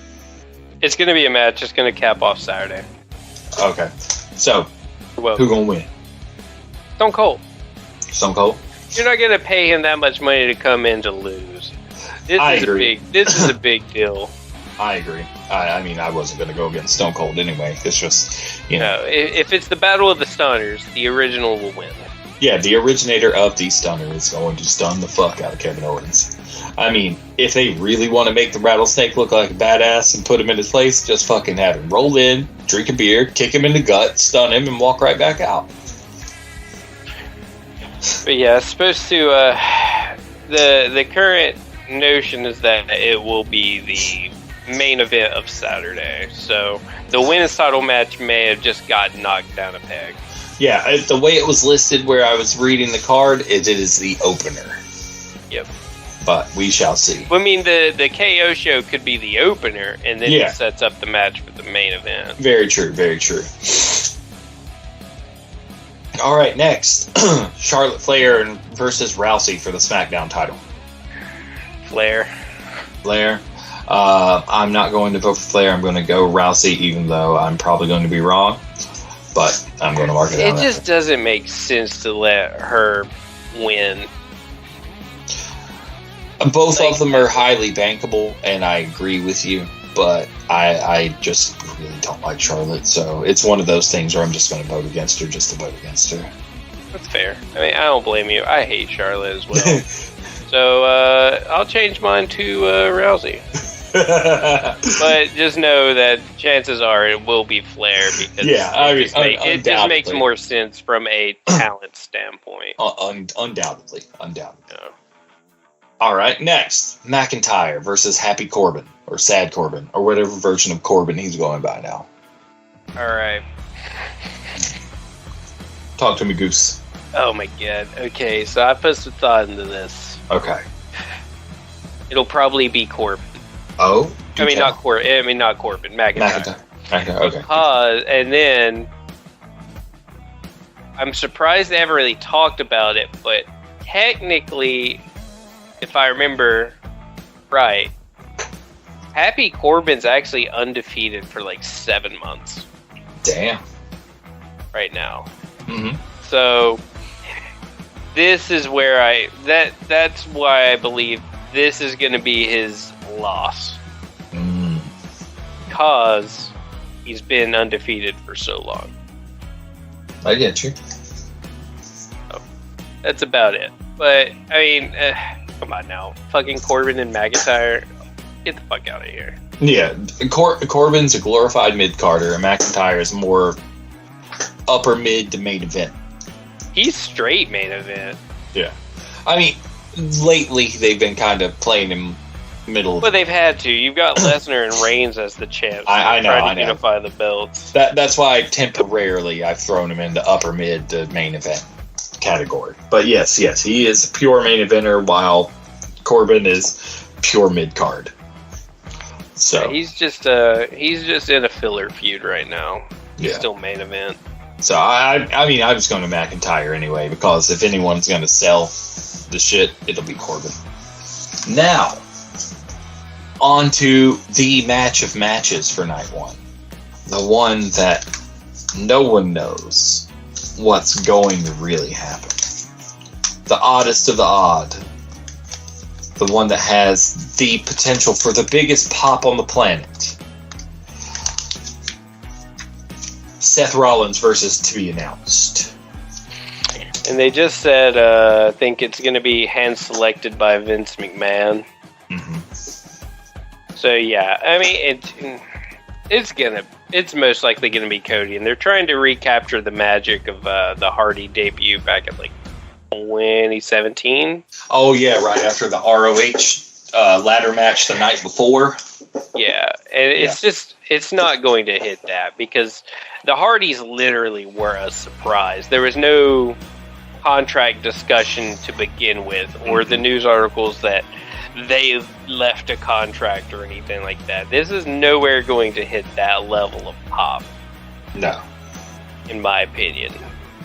It's going to be a match. It's going to cap off Saturday. Okay. So, Well, who going to win? Stone Cold. Stone Cold? You're not going to pay him that much money to come in to lose. This is a big deal. I agree. I mean, I wasn't going to go against Stone Cold anyway. It's just, you know. No, if it's the Battle of the Stunners, the original will win. Yeah, the originator of the stunner is going to stun the fuck out of Kevin Owens. I mean, if they really want to make the Rattlesnake look like a badass and put him in his place, just fucking have him roll in, drink a beer, kick him in the gut, stun him, and walk right back out. But yeah, it's supposed to. The current notion is that it will be the main event of Saturday. So the women's title match may have just got knocked down a peg. Yeah, the way it was listed where I was reading the card, it is the opener. Yep. But we shall see. I mean, the KO show could be the opener, and then it sets up the match for the main event. Very true, very true. All right, next. Charlotte Flair versus Rousey for the SmackDown title. Flair. I'm not going to vote for Flair. I'm going to go Rousey, even though I'm probably going to be wrong. But I'm going to mark it down. It just doesn't make sense to let her win. Both of them are highly bankable, and I agree with you. But I just really don't like Charlotte, so it's one of those things where I'm just going to vote against her just to vote against her. That's fair. I mean, I don't blame you. I hate Charlotte as well. So I'll change mine to Rousey. But just know that chances are it will be Flair because it just makes more sense from a talent standpoint. Undoubtedly. Yeah. All right, next, McIntyre versus Happy Corbin, or Sad Corbin, or whatever version of Corbin he's going by now. All right. Talk to me, Goose. Oh my god. Okay, so I put some thought into this. Okay. It'll probably be Corbin. Oh? Not Corbin. McIntyre. Okay. And then I'm surprised they haven't really talked about it, but technically, if I remember right, Happy Corbin's actually undefeated for like 7 months. Damn. Right now. Mm-hmm. So this is where that's why I believe this is going to be his loss. Because he's been undefeated for so long. I get you. So, that's about it. But, I mean, come on now. Fucking Corbin and McIntyre, get the fuck out of here. Yeah, Corbin's a glorified mid-carder, and McIntyre is more upper mid to main event. He's straight main event. Yeah. I mean, lately they've been kind of playing him middle. But they've had to. You've got Lesnar and Reigns as the champs. I know. Trying to unify the belts. That's why temporarily I've thrown him into upper mid to main event category. But yes, he is a pure main eventer while Corbin is pure mid card. So yeah, he's just in a filler feud right now. He's still main event. So I mean I was going to McIntyre anyway, because if anyone's going to sell the shit, it'll be Corbin. Now, On to the match of matches for night one. The one that no one knows what's going to really happen. The oddest of the odd. The one that has the potential for the biggest pop on the planet. Seth Rollins versus to be announced. And they just said, I think it's going to be hand-selected by Vince McMahon. Mm-hmm. So, yeah, I mean, it's most likely going to be Cody. And they're trying to recapture the magic of the Hardy debut back in, 2017. Oh, yeah, right after the ROH ladder match the night before. Yeah, and it's not going to hit that because the Hardys literally were a surprise. There was no contract discussion to begin with, or the news articles that they left a contract or anything like that. This is nowhere going to hit that level of pop. No. In my opinion.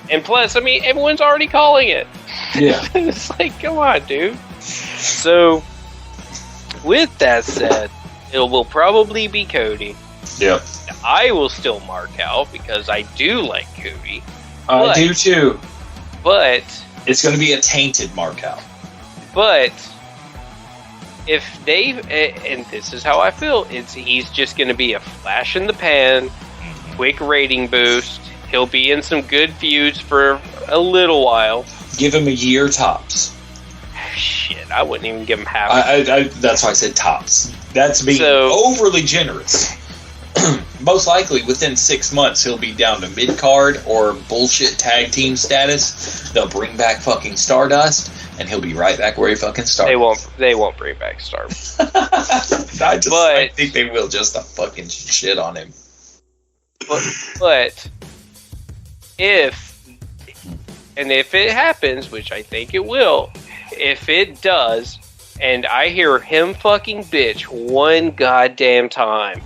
And plus, I mean, everyone's already calling it. Yeah. It's like, come on, dude. So, with that said, it will probably be Cody. Yep. I will still mark out because I do like Cody. I do too. But it's going to be a tainted mark out. But if they, and this is how I feel, he's just going to be a flash in the pan, quick rating boost. He'll be in some good feuds for a little while. Give him a year tops. Shit, I wouldn't even give him half. That's why I said tops. That's being overly generous. Most likely, within 6 months, he'll be down to mid-card or bullshit tag team status. They'll bring back fucking Stardust, and he'll be right back where he fucking started. They won't bring back Stardust. I think they will just to fucking shit on him. But if it happens, which I think it will, if it does, and I hear him fucking bitch one goddamn time,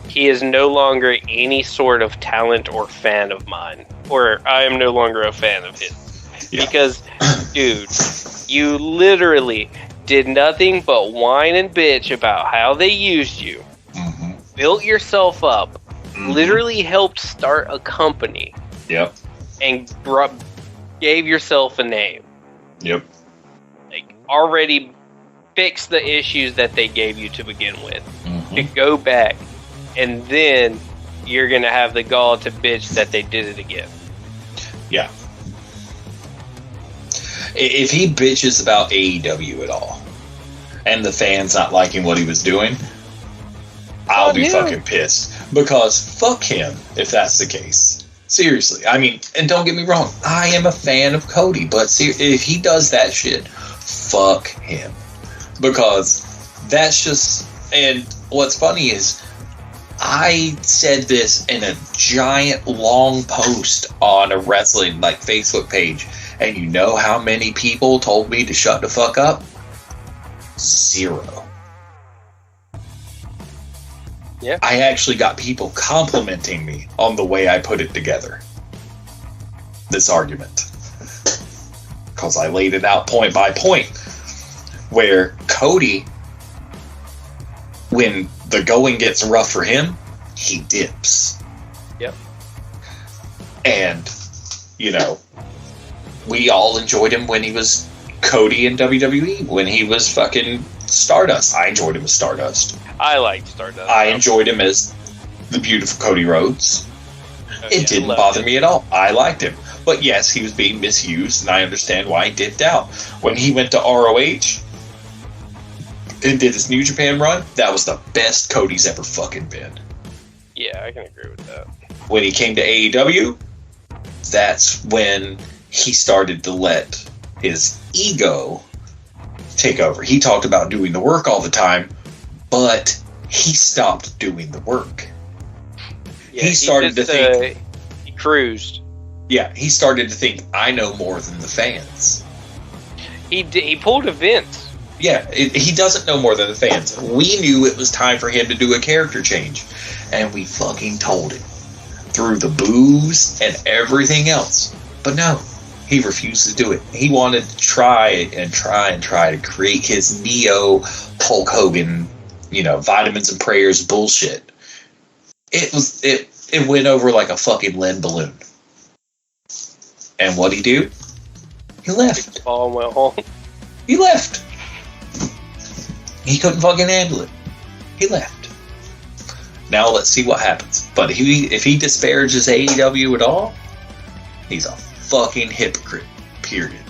he is no longer any sort of talent or fan of mine. Or I am no longer a fan of his. Yeah. Because, dude, you literally did nothing but whine and bitch about how they used you. Mm-hmm. Built yourself up. Mm-hmm. Literally helped start a company. Yep. And gave yourself a name. Yep. Already fixed the issues that they gave you to begin with. Mm-hmm. To go back. And then you're going to have the gall to bitch that they did it again. Yeah. If he bitches about AEW at all, and the fans not liking what he was doing, I'll be fucking pissed. Because fuck him, if that's the case. Seriously. I mean, and don't get me wrong, I am a fan of Cody, but if he does that shit, fuck him. Because that's just... And what's funny is, I said this in a giant long post on a wrestling Facebook page, and you know how many people told me to shut the fuck up? 0. Yeah. I actually got people complimenting me on the way I put it together. This argument. Because I laid it out point by point. Where Cody, when the going gets rough for him, he dips. Yep. And, we all enjoyed him when he was Cody in WWE, when he was fucking Stardust. I enjoyed him as Stardust. I liked Stardust. I enjoyed him as the beautiful Cody Rhodes. It didn't bother me at all. I liked him. But yes, he was being misused, and I understand why he dipped out. When he went to ROH and did his New Japan run, that was the best Cody's ever fucking been. Yeah, I can agree with that. When he came to AEW, that's when he started to let his ego take over. He talked about doing the work all the time, but he stopped doing the work. Yeah, he started to think... he cruised. Yeah, he started to think, I know more than the fans. He pulled a Vince. Yeah, he doesn't know more than the fans. We knew it was time for him to do a character change, and we fucking told him through the boos and everything else. But no, he refused to do it. He wanted to try to create his Neo Hulk Hogan vitamins and prayers bullshit. It went over like a fucking lead balloon. And what'd he do? He left. Paul went home. He left. He couldn't fucking handle it. He left. Now let's see what happens. But if he disparages AEW at all, he's a fucking hypocrite. Period.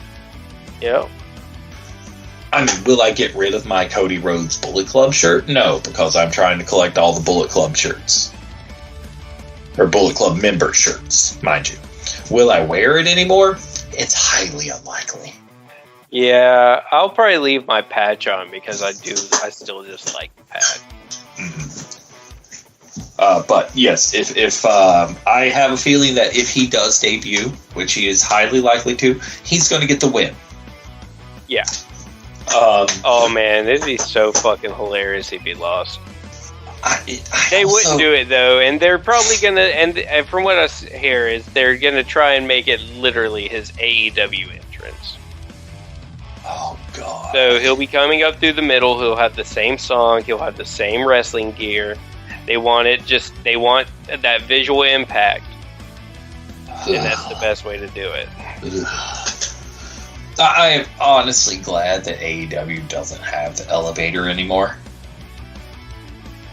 Yeah. I mean, will I get rid of my Cody Rhodes Bullet Club shirt? No, because I'm trying to collect all the Bullet Club shirts. Or Bullet Club member shirts, mind you. Will I wear it anymore? It's highly unlikely. Yeah, I'll probably leave my patch on because I still just like the patch. Mm-hmm. But yes, if I have a feeling that if he does debut, which he is highly likely to, he's going to get the win. Yeah. Oh man, it'd be so fucking hilarious if he lost. They wouldn't do it though, and they're probably gonna. And from what I hear, is they're gonna try and make it literally his AEW entrance. Oh god! So he'll be coming up through the middle. He'll have the same song. He'll have the same wrestling gear. They want that visual impact, and that's the best way to do it. I am honestly glad that AEW doesn't have the elevator anymore.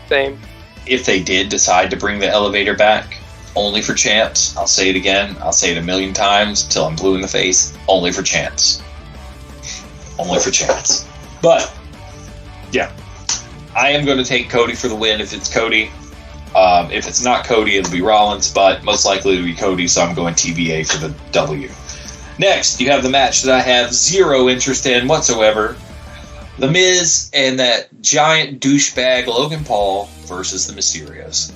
Same. If they did decide to bring the elevator back, only for champs, I'll say it again, I'll say it a million times till I'm blue in the face, only for champs. Only for champs. But, yeah. I am going to take Cody for the win if it's Cody. If it's not Cody, it'll be Rollins, but most likely it'll be Cody, so I'm going TBA for the W. Next, you have the match that I have zero interest in whatsoever. The Miz and that giant douchebag Logan Paul versus the Mysterios.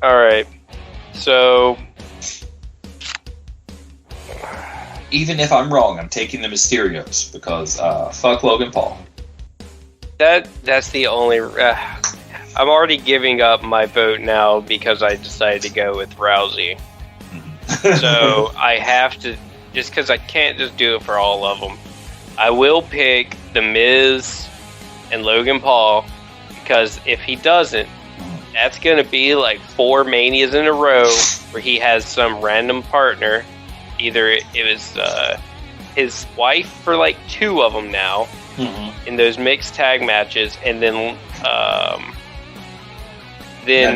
Alright. So... even if I'm wrong, I'm taking the Mysterios because fuck Logan Paul. That's the only... I'm already giving up my vote now because I decided to go with Rousey. So I have to, just because I can't just do it for all of them, I will pick The Miz and Logan Paul, because if he doesn't, that's going to be like 4 Manias in a row where he has some random partner. Either it was his wife for like 2 of them now in those mixed tag matches, and then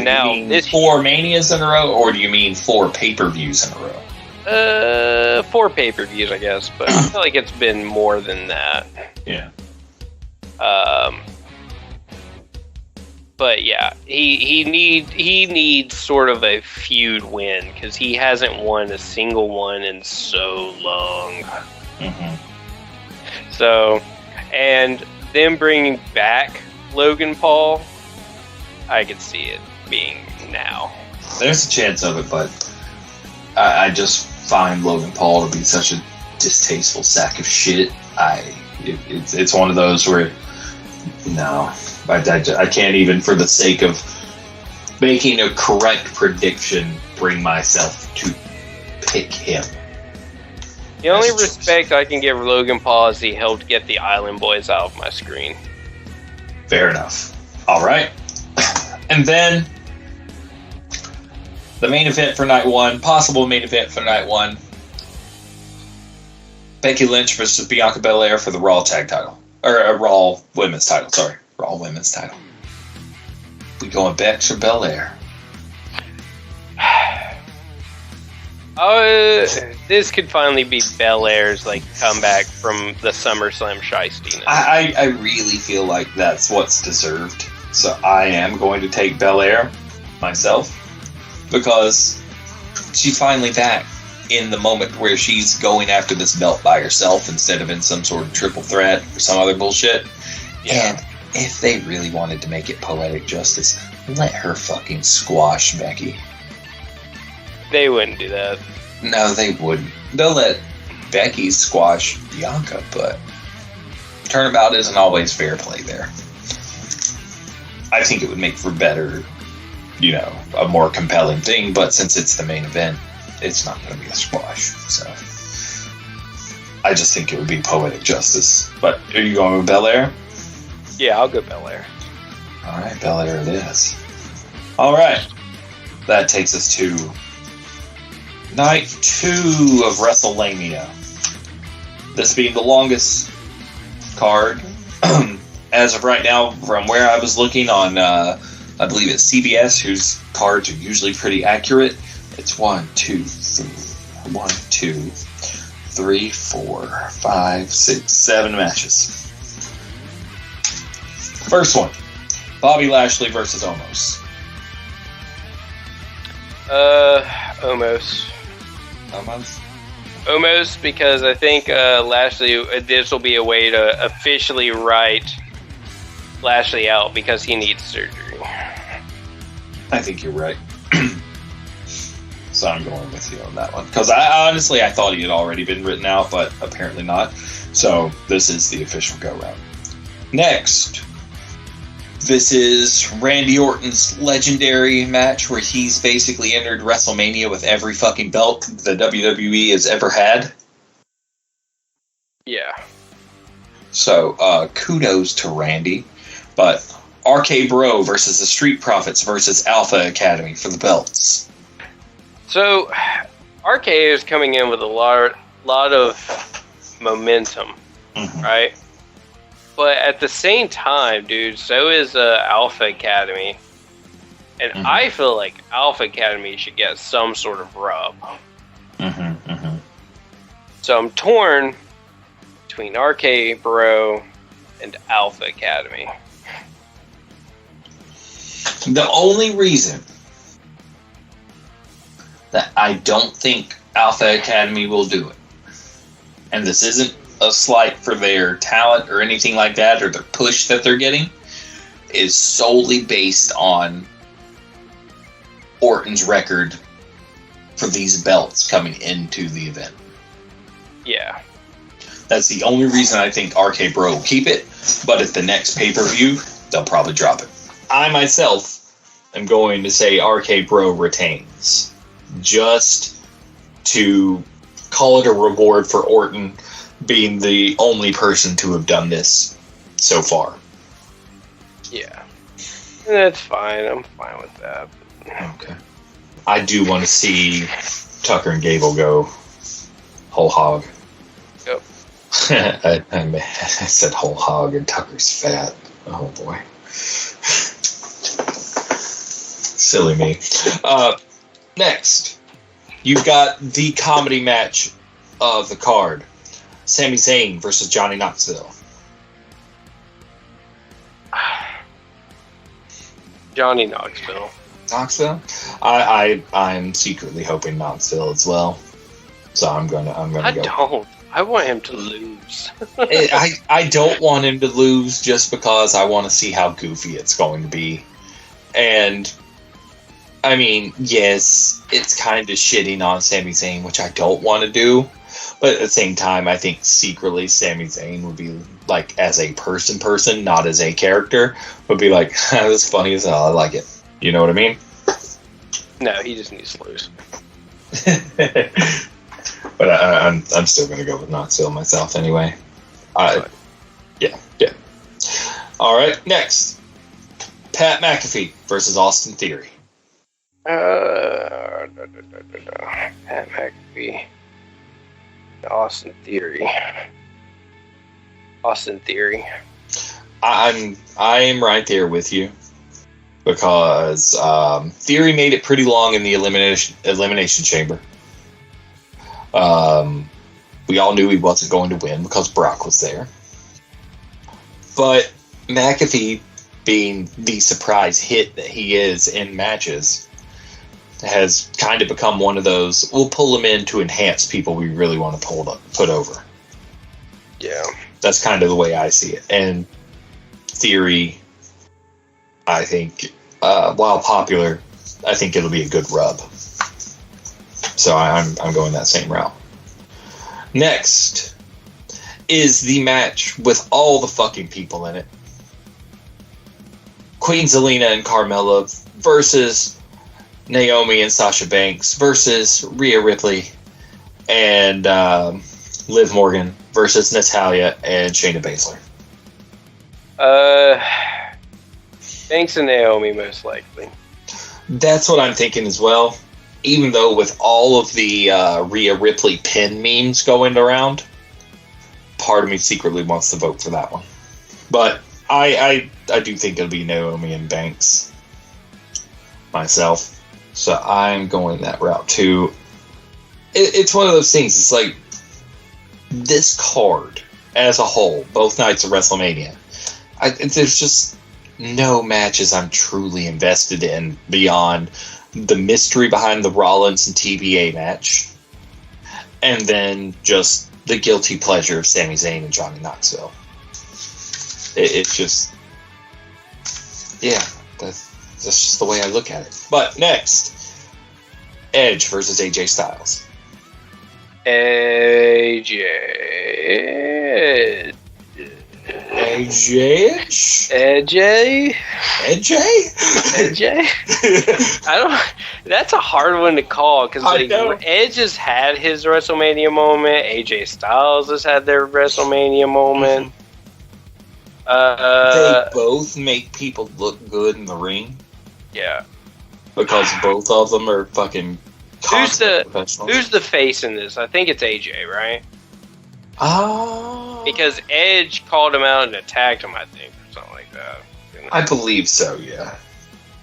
now this 4 Manias in a row, or do you mean 4 pay-per-views in a row? 4 pay-per-views, I guess, but I feel like it's been more than that. Yeah. But yeah, he needs sort of a feud win because he hasn't won a single one in so long. So, and them bringing back Logan Paul, I could see it being now. There's a chance of it, but I just find Logan Paul to be such a distasteful sack of shit. It's one of those where I can't even, for the sake of making a correct prediction, bring myself to pick him. The only respect I can give Logan Paul is he helped get the Island Boys out of my screen. Fair enough. All right. And then the main event for night 1, possible main event for night 1, Becky Lynch versus Bianca Belair for the Raw tag title. Or Raw women's title, sorry. Raw women's title. We going Bex or Belair? This could finally be Belair's comeback from the SummerSlam shystiness. I really feel like that's what's deserved. So I am going to take Belair myself, because she's finally back in the moment where she's going after this belt by herself instead of in some sort of triple threat or some other bullshit. Yeah. And if they really wanted to make it poetic justice, let her fucking squash Becky. They wouldn't do that. No, they wouldn't. They'll let Becky squash Bianca, but turnabout isn't always fair play there. I think it would make for better, a more compelling thing, but since it's the main event, it's not going to be a squash. So I just think it would be poetic justice. But are you going with Belair? Yeah, I'll go Belair. All right, Belair it is. All right. That takes us to Night 2 of Wrestle-lame-ia. This being the longest card. As of right now, from where I was looking on, I believe it's CBS, whose cards are usually pretty accurate. It's 1, 2, 3, 4, 5, 6, 7 matches. First one, Bobby Lashley versus Omos. Almost. Omos? Almost, because I think Lashley, this will be a way to officially write Lashley out because he needs surgery. I think you're right. So I'm going with you on that one. Because I honestly thought he had already been written out, but apparently not. So this is the official go-round. Next, this is Randy Orton's legendary match where he's basically entered WrestleMania with every fucking belt the WWE has ever had. Yeah. So kudos to Randy. But RK Bro versus the Street Profits versus Alpha Academy for the belts. So, RK is coming in with a lot of momentum, right? But at the same time, dude, so is Alpha Academy. And I feel like Alpha Academy should get some sort of rub. So I'm torn between RK Bro and Alpha Academy. The only reason that I don't think Alpha Academy will do it, and this isn't a slight for their talent or anything like that, or the push that they're getting, is solely based on Orton's record for these belts coming into the event. Yeah. That's the only reason I think RK Bro will keep it, but at the next pay-per-view, they'll probably drop it. I myself am going to say RK Bro retains, just to call it a reward for Orton being the only person to have done this so far. Yeah. That's fine. I'm fine with that. Okay. I do want to see Tucker and Gable go whole hog. Yep. I said whole hog and Tucker's fat. Oh boy. Silly me. Next, you've got the comedy match of the card. Sami Zayn versus Johnny Knoxville. Johnny Knoxville. Knoxville? I'm secretly hoping Knoxville as well. So I'm gonna go. I want him to lose. I don't want him to lose just because I want to see how goofy it's going to be. And I mean, yes, it's kind of shitting on Sami Zayn, which I don't want to do. But at the same time, I think secretly Sami Zayn would be, like, as a person, not as a character, would be like, that's funny as hell, I like it. You know what I mean? No, he just needs to lose. But I'm still going to go with Knoxville myself anyway. Yeah. All right, next. Pat McAfee versus Austin Theory. Pat McAfee. Austin Theory. I am right there with you because Theory made it pretty long in the elimination chamber. We all knew he wasn't going to win because Brock was there. But McAfee, being the surprise hit that he is in matches, has kind of become one of those, we'll pull him in to enhance people we really want to put over. Yeah. That's kind of the way I see it. And Theory, I think, while popular, I think it'll be a good rub. So I'm going that same route. Next is the match with all the fucking people in it. Queen Zelina and Carmella versus Naomi and Sasha Banks versus Rhea Ripley and Liv Morgan versus Natalya and Shayna Baszler. Banks and Naomi, most likely. That's what I'm thinking as well. Even though with all of the Rhea Ripley pin memes going around, part of me secretly wants to vote for that one. But I do think it'll be Naomi and Banks myself. So I'm going that route too. It's one of those things. It's like this card as a whole, both nights of WrestleMania. There's just no matches I'm truly invested in beyond the mystery behind the Rollins and TBA match, and then just the guilty pleasure of Sami Zayn and Johnny Knoxville. It's just, yeah, that's just the way I look at it. But next, Edge versus AJ Styles. AJ. I don't. That's a hard one to call because like Edge has had his WrestleMania moment. AJ Styles has had their WrestleMania moment. They both make people look good in the ring. Yeah, because both of them are fucking. Who's the face in this? I think it's AJ, right? Because Edge called him out and attacked him, I think, or something like that. I believe so, yeah.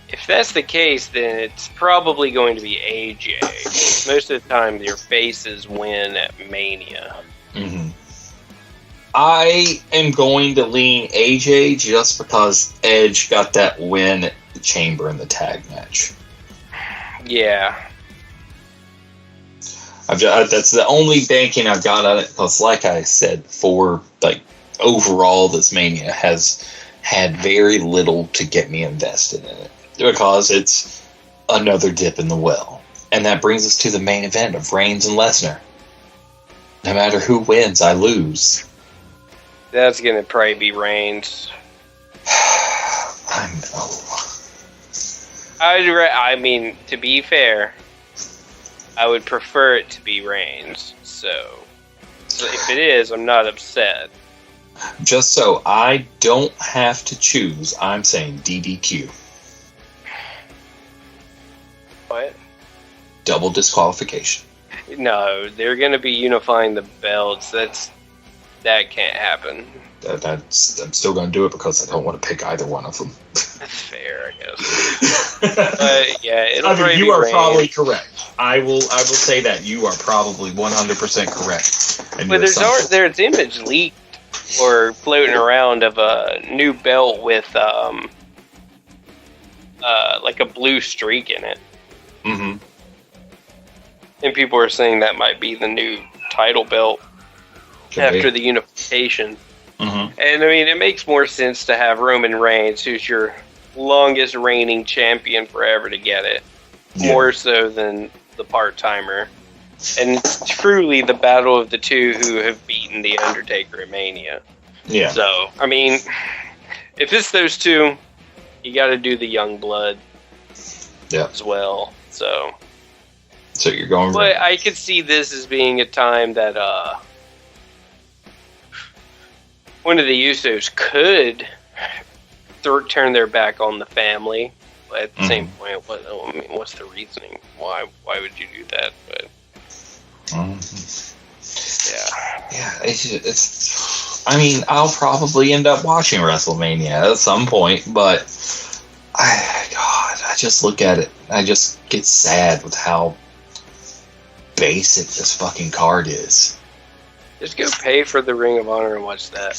If that's the case, then it's probably going to be AJ. Most of the time, your faces win at Mania. Mm-hmm. I am going to lean AJ just because Edge got that win at the Chamber in the tag match. Yeah. That's the only banking I've got on it because, like I said before, like overall, this Mania has had very little to get me invested in it because it's another dip in the well, and that brings us to the main event of Reigns and Lesnar. No matter who wins, I lose. That's gonna probably be Reigns. I know. I mean, to be fair, I would prefer it to be Reigns. So if it is, I'm not upset. Just so I don't have to choose, I'm saying DDQ. What? Double disqualification. No, they're going to be unifying the belts. That can't happen. I'm still going to do it because I don't want to pick either one of them. That's fair, I guess. But yeah, it'll probably you be are Reigns. Probably correct. I will say that you are probably 100% correct. And but there's image leaked or floating around of a new belt with like a blue streak in it. Mm-hmm. And people are saying that might be the new title belt after the unification. Mm-hmm. And I mean, it makes more sense to have Roman Reigns, who's your longest reigning champion forever, to get it. Yeah. More so than the part-timer. And it's truly the battle of the two who have beaten The Undertaker at Mania. Yeah. So, I mean, if it's those two, you got to do the young blood as well. So you're going. But I could see this as being a time that one of the Usos could turn their back on the family. But at the same point, what's the reasoning? Why would you do that? But yeah, it's. I mean, I'll probably end up watching WrestleMania at some point, but I just look at it. I just get sad with how basic this fucking card is. Just go pay for the Ring of Honor and watch that.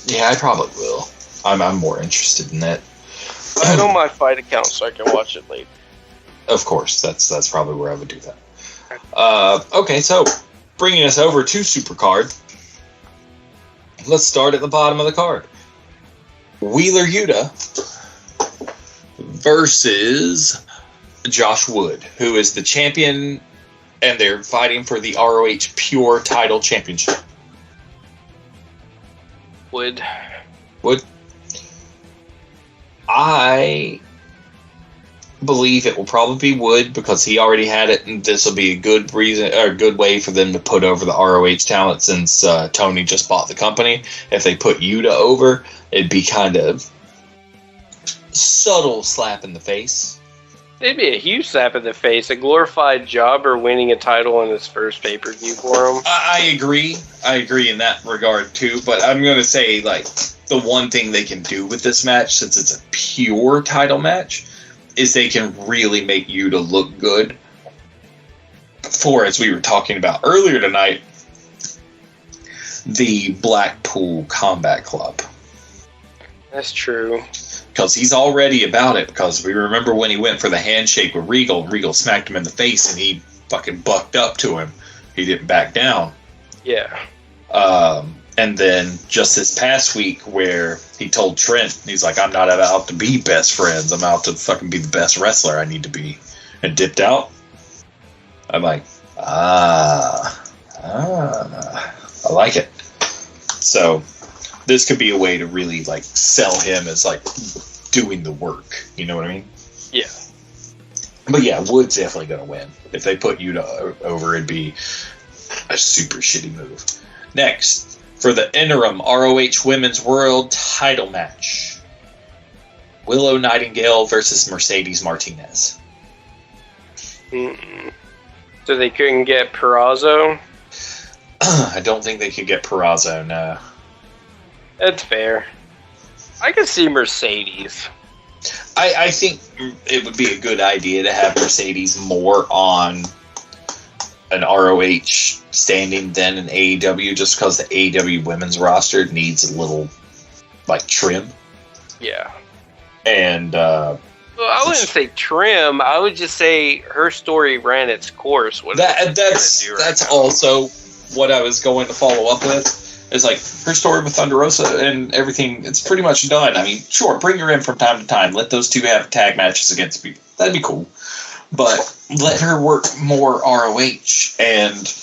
Yeah, I probably will. I'm more interested in that. I know my fight account, so I can watch it later. Of course, that's probably where I would do that. Okay, so bringing us over to Supercard. Let's start at the bottom of the card. Wheeler Yuta versus Josh Wood, who is the champion, and they're fighting for the ROH Pure Title Championship. Wood. believe it will probably be Wood because he already had it, and this will be a good reason or a good way for them to put over the ROH talent since Tony just bought the company. If they put Yuta over, it'd be kind of subtle slap in the face. It'd be a huge slap in the face. A glorified jobber winning a title in his first pay-per-view for him. I agree. I agree in that regard, too. But I'm going to say, like, the one thing they can do with this match, since it's a pure title match, is they can really make Yuta look good. For, as we were talking about earlier tonight, the Blackpool Combat Club. That's true. Because he's already about it, because we remember when he went for the handshake with Regal, and Regal smacked him in the face, and he fucking bucked up to him. He didn't back down. Yeah. And then just this past week where he told Trent, he's like, I'm not out to be best friends. I'm out to fucking be the best wrestler I need to be. And dipped out. I'm like, I like it. So this could be a way to really, like, sell him as, like, doing the work. You know what I mean? Yeah. But yeah, Wood's definitely going to win. If they put Yuta over, it'd be a super shitty move. Next, for the interim ROH Women's World title match. Willow Nightingale versus Mercedes Martinez. So they couldn't get Purrazzo? I don't think they could get Purrazzo, no. That's fair. I could see Mercedes. I think it would be a good idea to have Mercedes more on an ROH standing than an AEW, just because the AEW women's roster needs a little, like, trim. Yeah. And, well, I wouldn't say trim. I would just say her story ran its course. That's also what I was going to follow up with. Is like her story with Thunder Rosa and everything. It's pretty much done. I mean, sure, bring her in from time to time. Let those two have tag matches against people. That'd be cool. But let her work more ROH and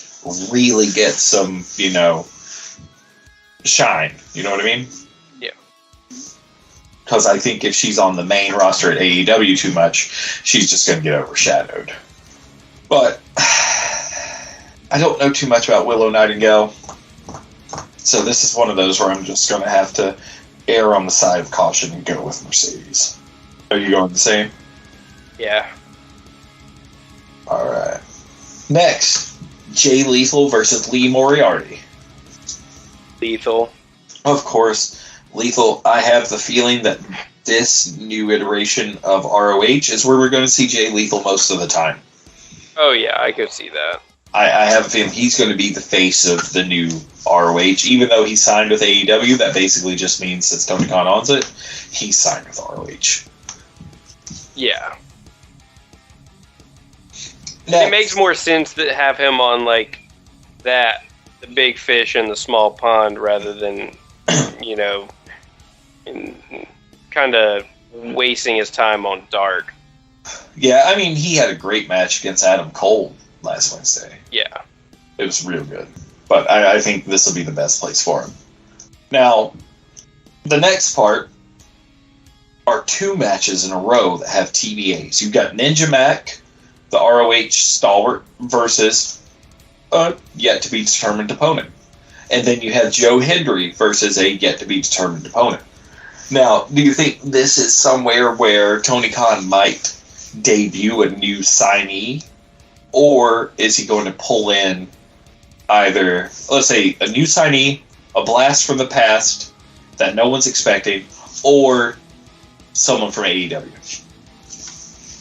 really get some, you know, shine. You know what I mean? Yeah. Because I think if she's on the main roster at AEW too much, she's just going to get overshadowed. But I don't know too much about Willow Nightingale. So this is one of those where I'm just going to have to err on the side of caution and go with Mercedes. Are you going the same? Yeah. All right. Next, Jay Lethal versus Lee Moriarty. Lethal. Of course, Lethal. I have the feeling that this new iteration of ROH is where we're going to see Jay Lethal most of the time. Oh, yeah, I could see that. I have a feeling he's going to be the face of the new ROH. Even though he signed with AEW, that basically just means since Tony Khan owns it, he's signed with ROH. Yeah. Next. It makes more sense to have him on, like, that, the big fish in the small pond, rather than, you know, kind of wasting his time on Dark. Yeah, I mean, he had a great match against Adam Cole last Wednesday. Yeah. It was real good. But I think this will be the best place for him. Now, the next part are two matches in a row that have TBAs. You've got Ninja Mac, the ROH stalwart, versus a yet-to-be-determined opponent. And then you have Joe Hendry versus a yet-to-be-determined opponent. Now, do you think this is somewhere where Tony Khan might debut a new signee? Or is he going to pull in either, let's say, a new signee, a blast from the past that no one's expecting, or someone from AEW?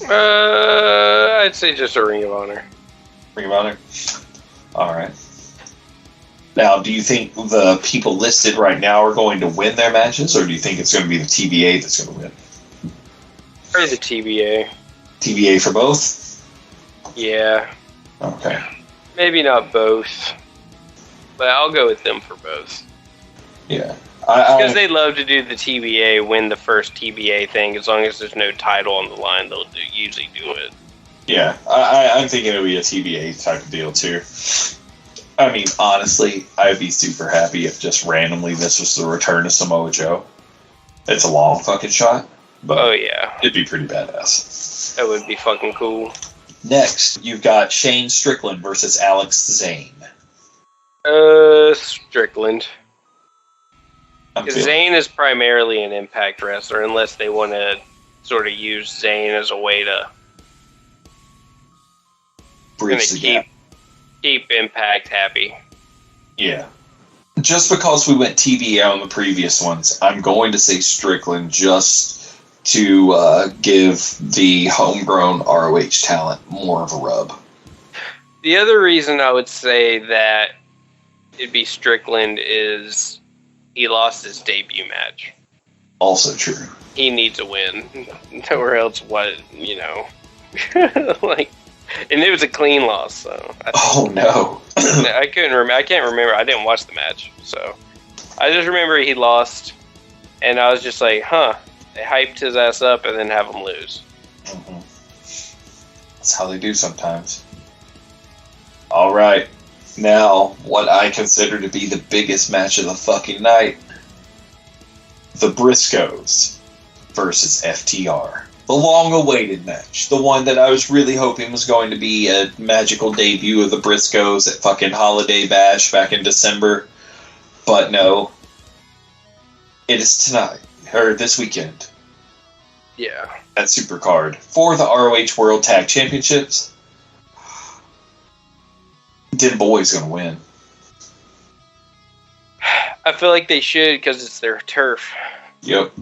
I'd say just a Ring of Honor. Ring of Honor? Alright. Now, do you think the people listed right now are going to win their matches, or do you think it's going to be the TBA that's going to win? Probably the TBA. TBA for both? Yeah. Okay. Maybe not both. But I'll go with them for both. Yeah. Because they love to do the TBA, win the first TBA thing. As long as there's no title on the line, they'll usually do it. Yeah. I'm thinking it'll be a TBA type of deal, too. I mean, honestly, I'd be super happy if just randomly this was the return of Samoa Joe. It's a long fucking shot. But Oh, yeah. it'd be pretty badass. That would be fucking cool. Next, you've got Shane Strickland versus Alex Zane. Strickland. I'm Because feeling- Zayn is primarily an Impact wrestler, unless they want to sort of use Zayn as a way to bridge the gap. keep Impact happy. Yeah. Just because we went TBA on the previous ones, I'm going to say Strickland just to give the homegrown ROH talent more of a rub. The other reason I would say that it'd be Strickland is he lost his debut match. Also true. He needs a win. Nowhere else, like, and it was a clean loss. So Oh no. I couldn't remember. I can't remember. I didn't watch the match, so I just remember he lost, and I was just like, "Huh." They hyped his ass up and then have him lose. Mm-hmm. That's how they do sometimes. All right. Now, what I consider to be the biggest match of the fucking night. The Briscoes versus FTR. The long-awaited match. The one that I was really hoping was going to be a magical debut of the Briscoes at fucking Holiday Bash back in December. But no. It is tonight. Or this weekend. Yeah. At Supercard. For the ROH World Tag Championships. Dim Boy's going to win. I feel like they should because it's their turf. Yep.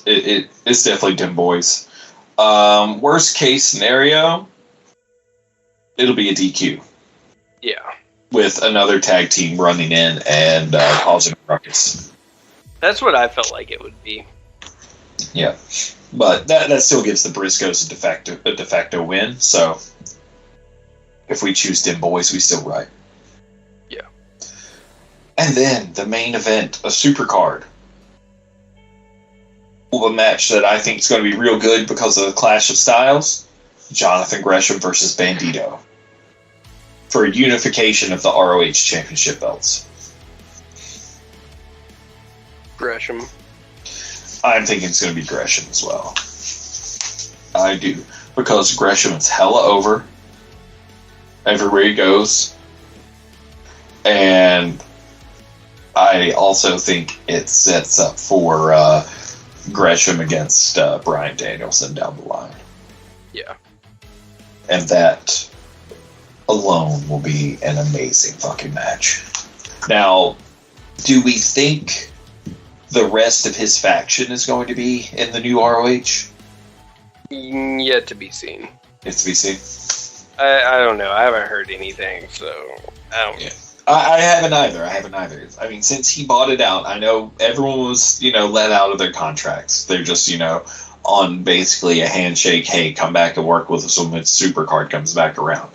It's definitely Dim Boys. Worst case scenario, it'll be a DQ. Yeah. With another tag team running in and causing a ruckus. That's what I felt like it would be. Yeah. But that still gives the Briscoes a de facto win, so if we choose Dim Boys, we still right. Yeah. And then the main event, a Supercard. A match that I think is going to be real good because of the clash of styles. Jonathan Gresham versus Bandito. For a unification of the ROH Championship belts. Gresham. I'm thinking it's going to be Gresham as well. I do. Because Gresham is hella over. Everywhere he goes. And I also think it sets up for Gresham against Bryan Danielson down the line. Yeah. And that alone will be an amazing fucking match. Now, do we think the rest of his faction is going to be in the new ROH? Yet to be seen. It's to be seen. I don't know. I haven't heard anything, so I don't know. Yeah. I haven't either. I mean, since he bought it out, I know everyone was, let out of their contracts. They're just, on basically a handshake, hey, come back and work with us when Supercard comes back around.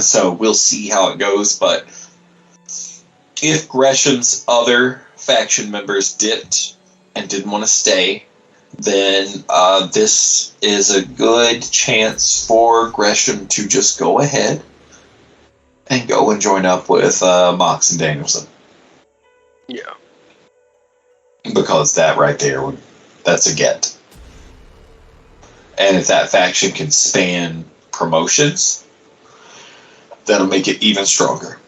So we'll see how it goes, but if Gresham's other faction members dipped and didn't want to stay, then this is a good chance for Gresham to just go ahead and go and join up with Mox and Danielson. Yeah. Because that right there, that's a get. And if that faction can span promotions, that'll make it even stronger.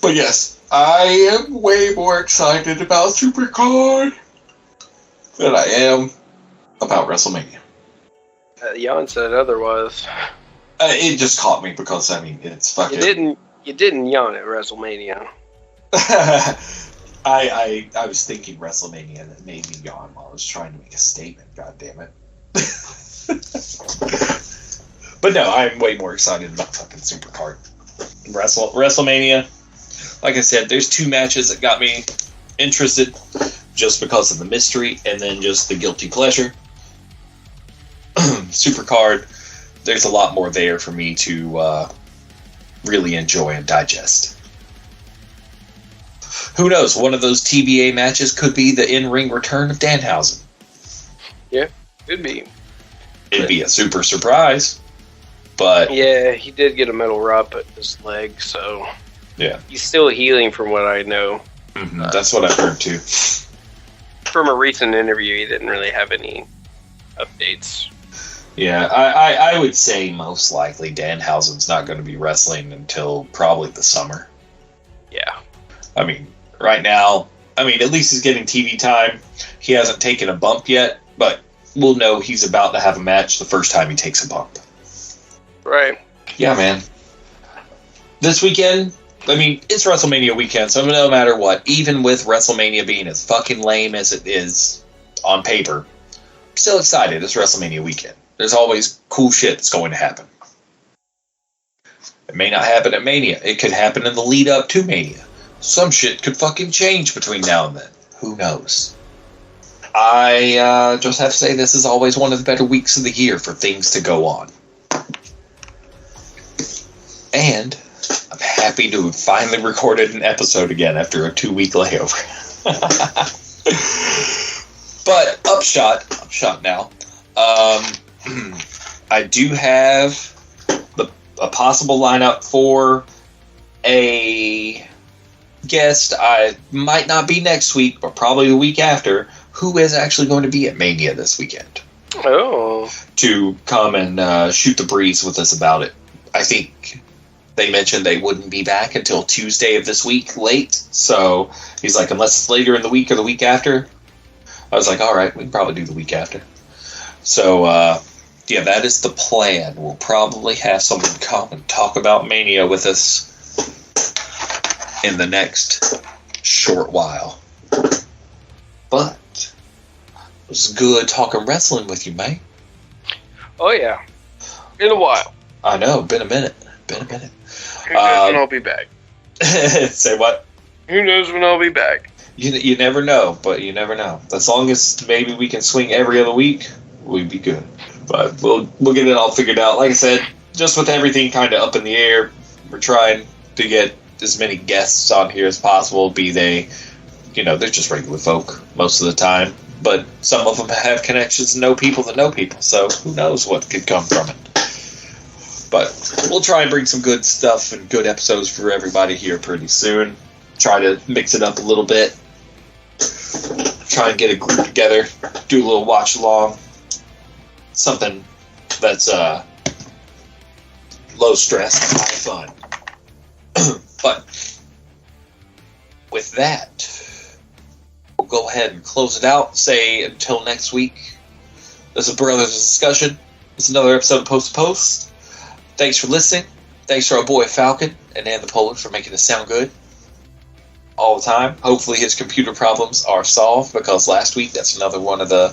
But yes, I am way more excited about Supercard than I am about Wrestlemania. Jan said otherwise. It just caught me because, it's fucking... You didn't yawn at WrestleMania. I was thinking Wrestlemania and it made me yawn while I was trying to make a statement, god damn it. But no, I'm way more excited about fucking Supercard. Wrestlemania, like I said, there's two matches that got me interested just because of the mystery and then just the guilty pleasure. Supercard, there's a lot more there for me to really enjoy and digest. Who knows? One of those TBA matches could be the in-ring return of Danhausen. Yeah, could be. It'd be a super surprise, but... Yeah, he did get a metal rod at his leg, so... Yeah. He's still healing from what I know. Mm-hmm. That's what I've heard, too. from a recent interview, he didn't really have any updates. Yeah, I would say most likely Danhausen's not going to be wrestling until probably the summer. Yeah. I mean, right now, at least he's getting TV time. He hasn't taken a bump yet, but we'll know he's about to have a match the first time he takes a bump. Right. Yeah, man. This weekend, it's WrestleMania weekend, so no matter what, even with WrestleMania being as fucking lame as it is on paper, I'm still excited. It's WrestleMania weekend. There's always cool shit that's going to happen. It may not happen at Mania. It could happen in the lead up to Mania. Some shit could fucking change between now and then. Who knows? I just have to say this is always one of the better weeks of the year for things to go on. And I'm happy to have finally recorded an episode again after a 2-week layover. But upshot now. I do have a possible lineup for a guest. I might not be next week, but probably the week after, who is actually going to be at Mania this weekend. Oh. To come and shoot the breeze with us about it. I think they mentioned they wouldn't be back until Tuesday of this week, late. So he's like, unless it's later in the week or the week after. I was like, all right, we can probably do the week after. So, yeah, that is the plan. We'll probably have someone come and talk about Mania with us in the next short while. But it was good talking wrestling with you, mate. Oh, yeah. In a while. I know, been a minute. Who knows when I'll be back? Say what? Who knows when I'll be back? You never know, but you never know. As long as maybe we can swing every other week, we'd be good. But we'll get it all figured out. Like I said, just with everything kind of up in the air, we're trying to get as many guests on here as possible, be they, they're just regular folk most of the time. But some of them have connections and know people that know people, so who knows what could come from it. But we'll try and bring some good stuff and good episodes for everybody here pretty soon. Try to mix it up a little bit. Try and get a group together. Do a little watch along. Something that's low stress, high fun. But with that, we'll go ahead and close it out. Say until next week. This is Brothers Discussion. It's another episode of Post to Post. Thanks for listening. Thanks to our boy Falcon and Dan the Polar for making us sound good all the time. Hopefully his computer problems are solved, because last week that's another one of the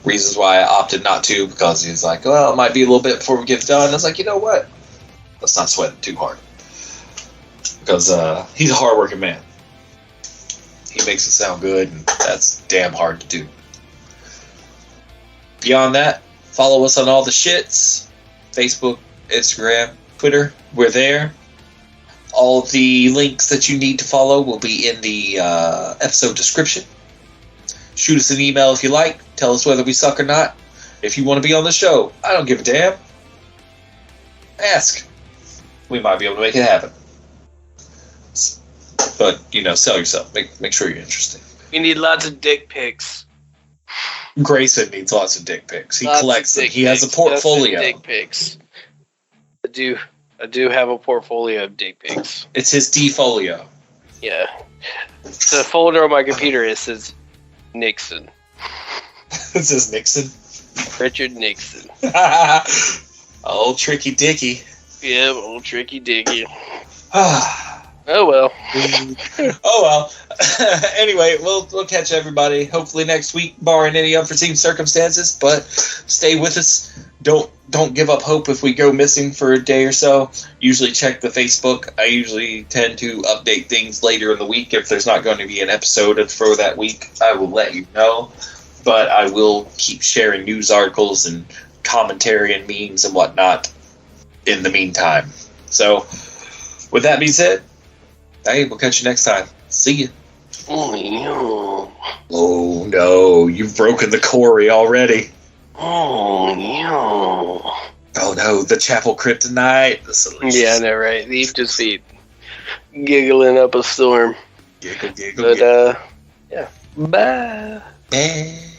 reasons why I opted not to, because he was like, well, it might be a little bit before we get it done. I was like, you know what? Let's not sweat it too hard. Because he's a hard-working man. He makes it sound good, and that's damn hard to do. Beyond that, follow us on all the shits. Facebook, Instagram, Twitter. We're there. All the links that you need to follow will be in the episode description. Shoot us an email if you like. Tell us whether we suck or not. If you want to be on the show, I don't give a damn. Ask. We might be able to make it happen. But, sell yourself. Make sure you're interesting. We need lots of dick pics. Grayson needs lots of dick pics. He collects them. He has a portfolio. Dick pics. I do have a portfolio of dick pics. It's his D-folio. Yeah. The folder on my computer, it says Nixon. It says Nixon? Richard Nixon. Old Tricky Dicky. Yeah, old Tricky Dicky. Oh well. Oh well. Anyway, we'll catch everybody hopefully next week, barring any unforeseen circumstances. But stay with us. Don't give up hope if we go missing for a day or so. Usually check the Facebook. I usually tend to update things later in the week. If there's not going to be an episode for that week, I will let you know. But I will keep sharing news articles and commentary and memes and whatnot in the meantime. So, with that being said, hey, we'll catch you next time. See you. Oh no, you've broken the quarry already. no. Oh no, the Chapel Kryptonite. Yeah, I know, right? These just be giggling up a storm. Giggle. But, yeah. Bye. Eh.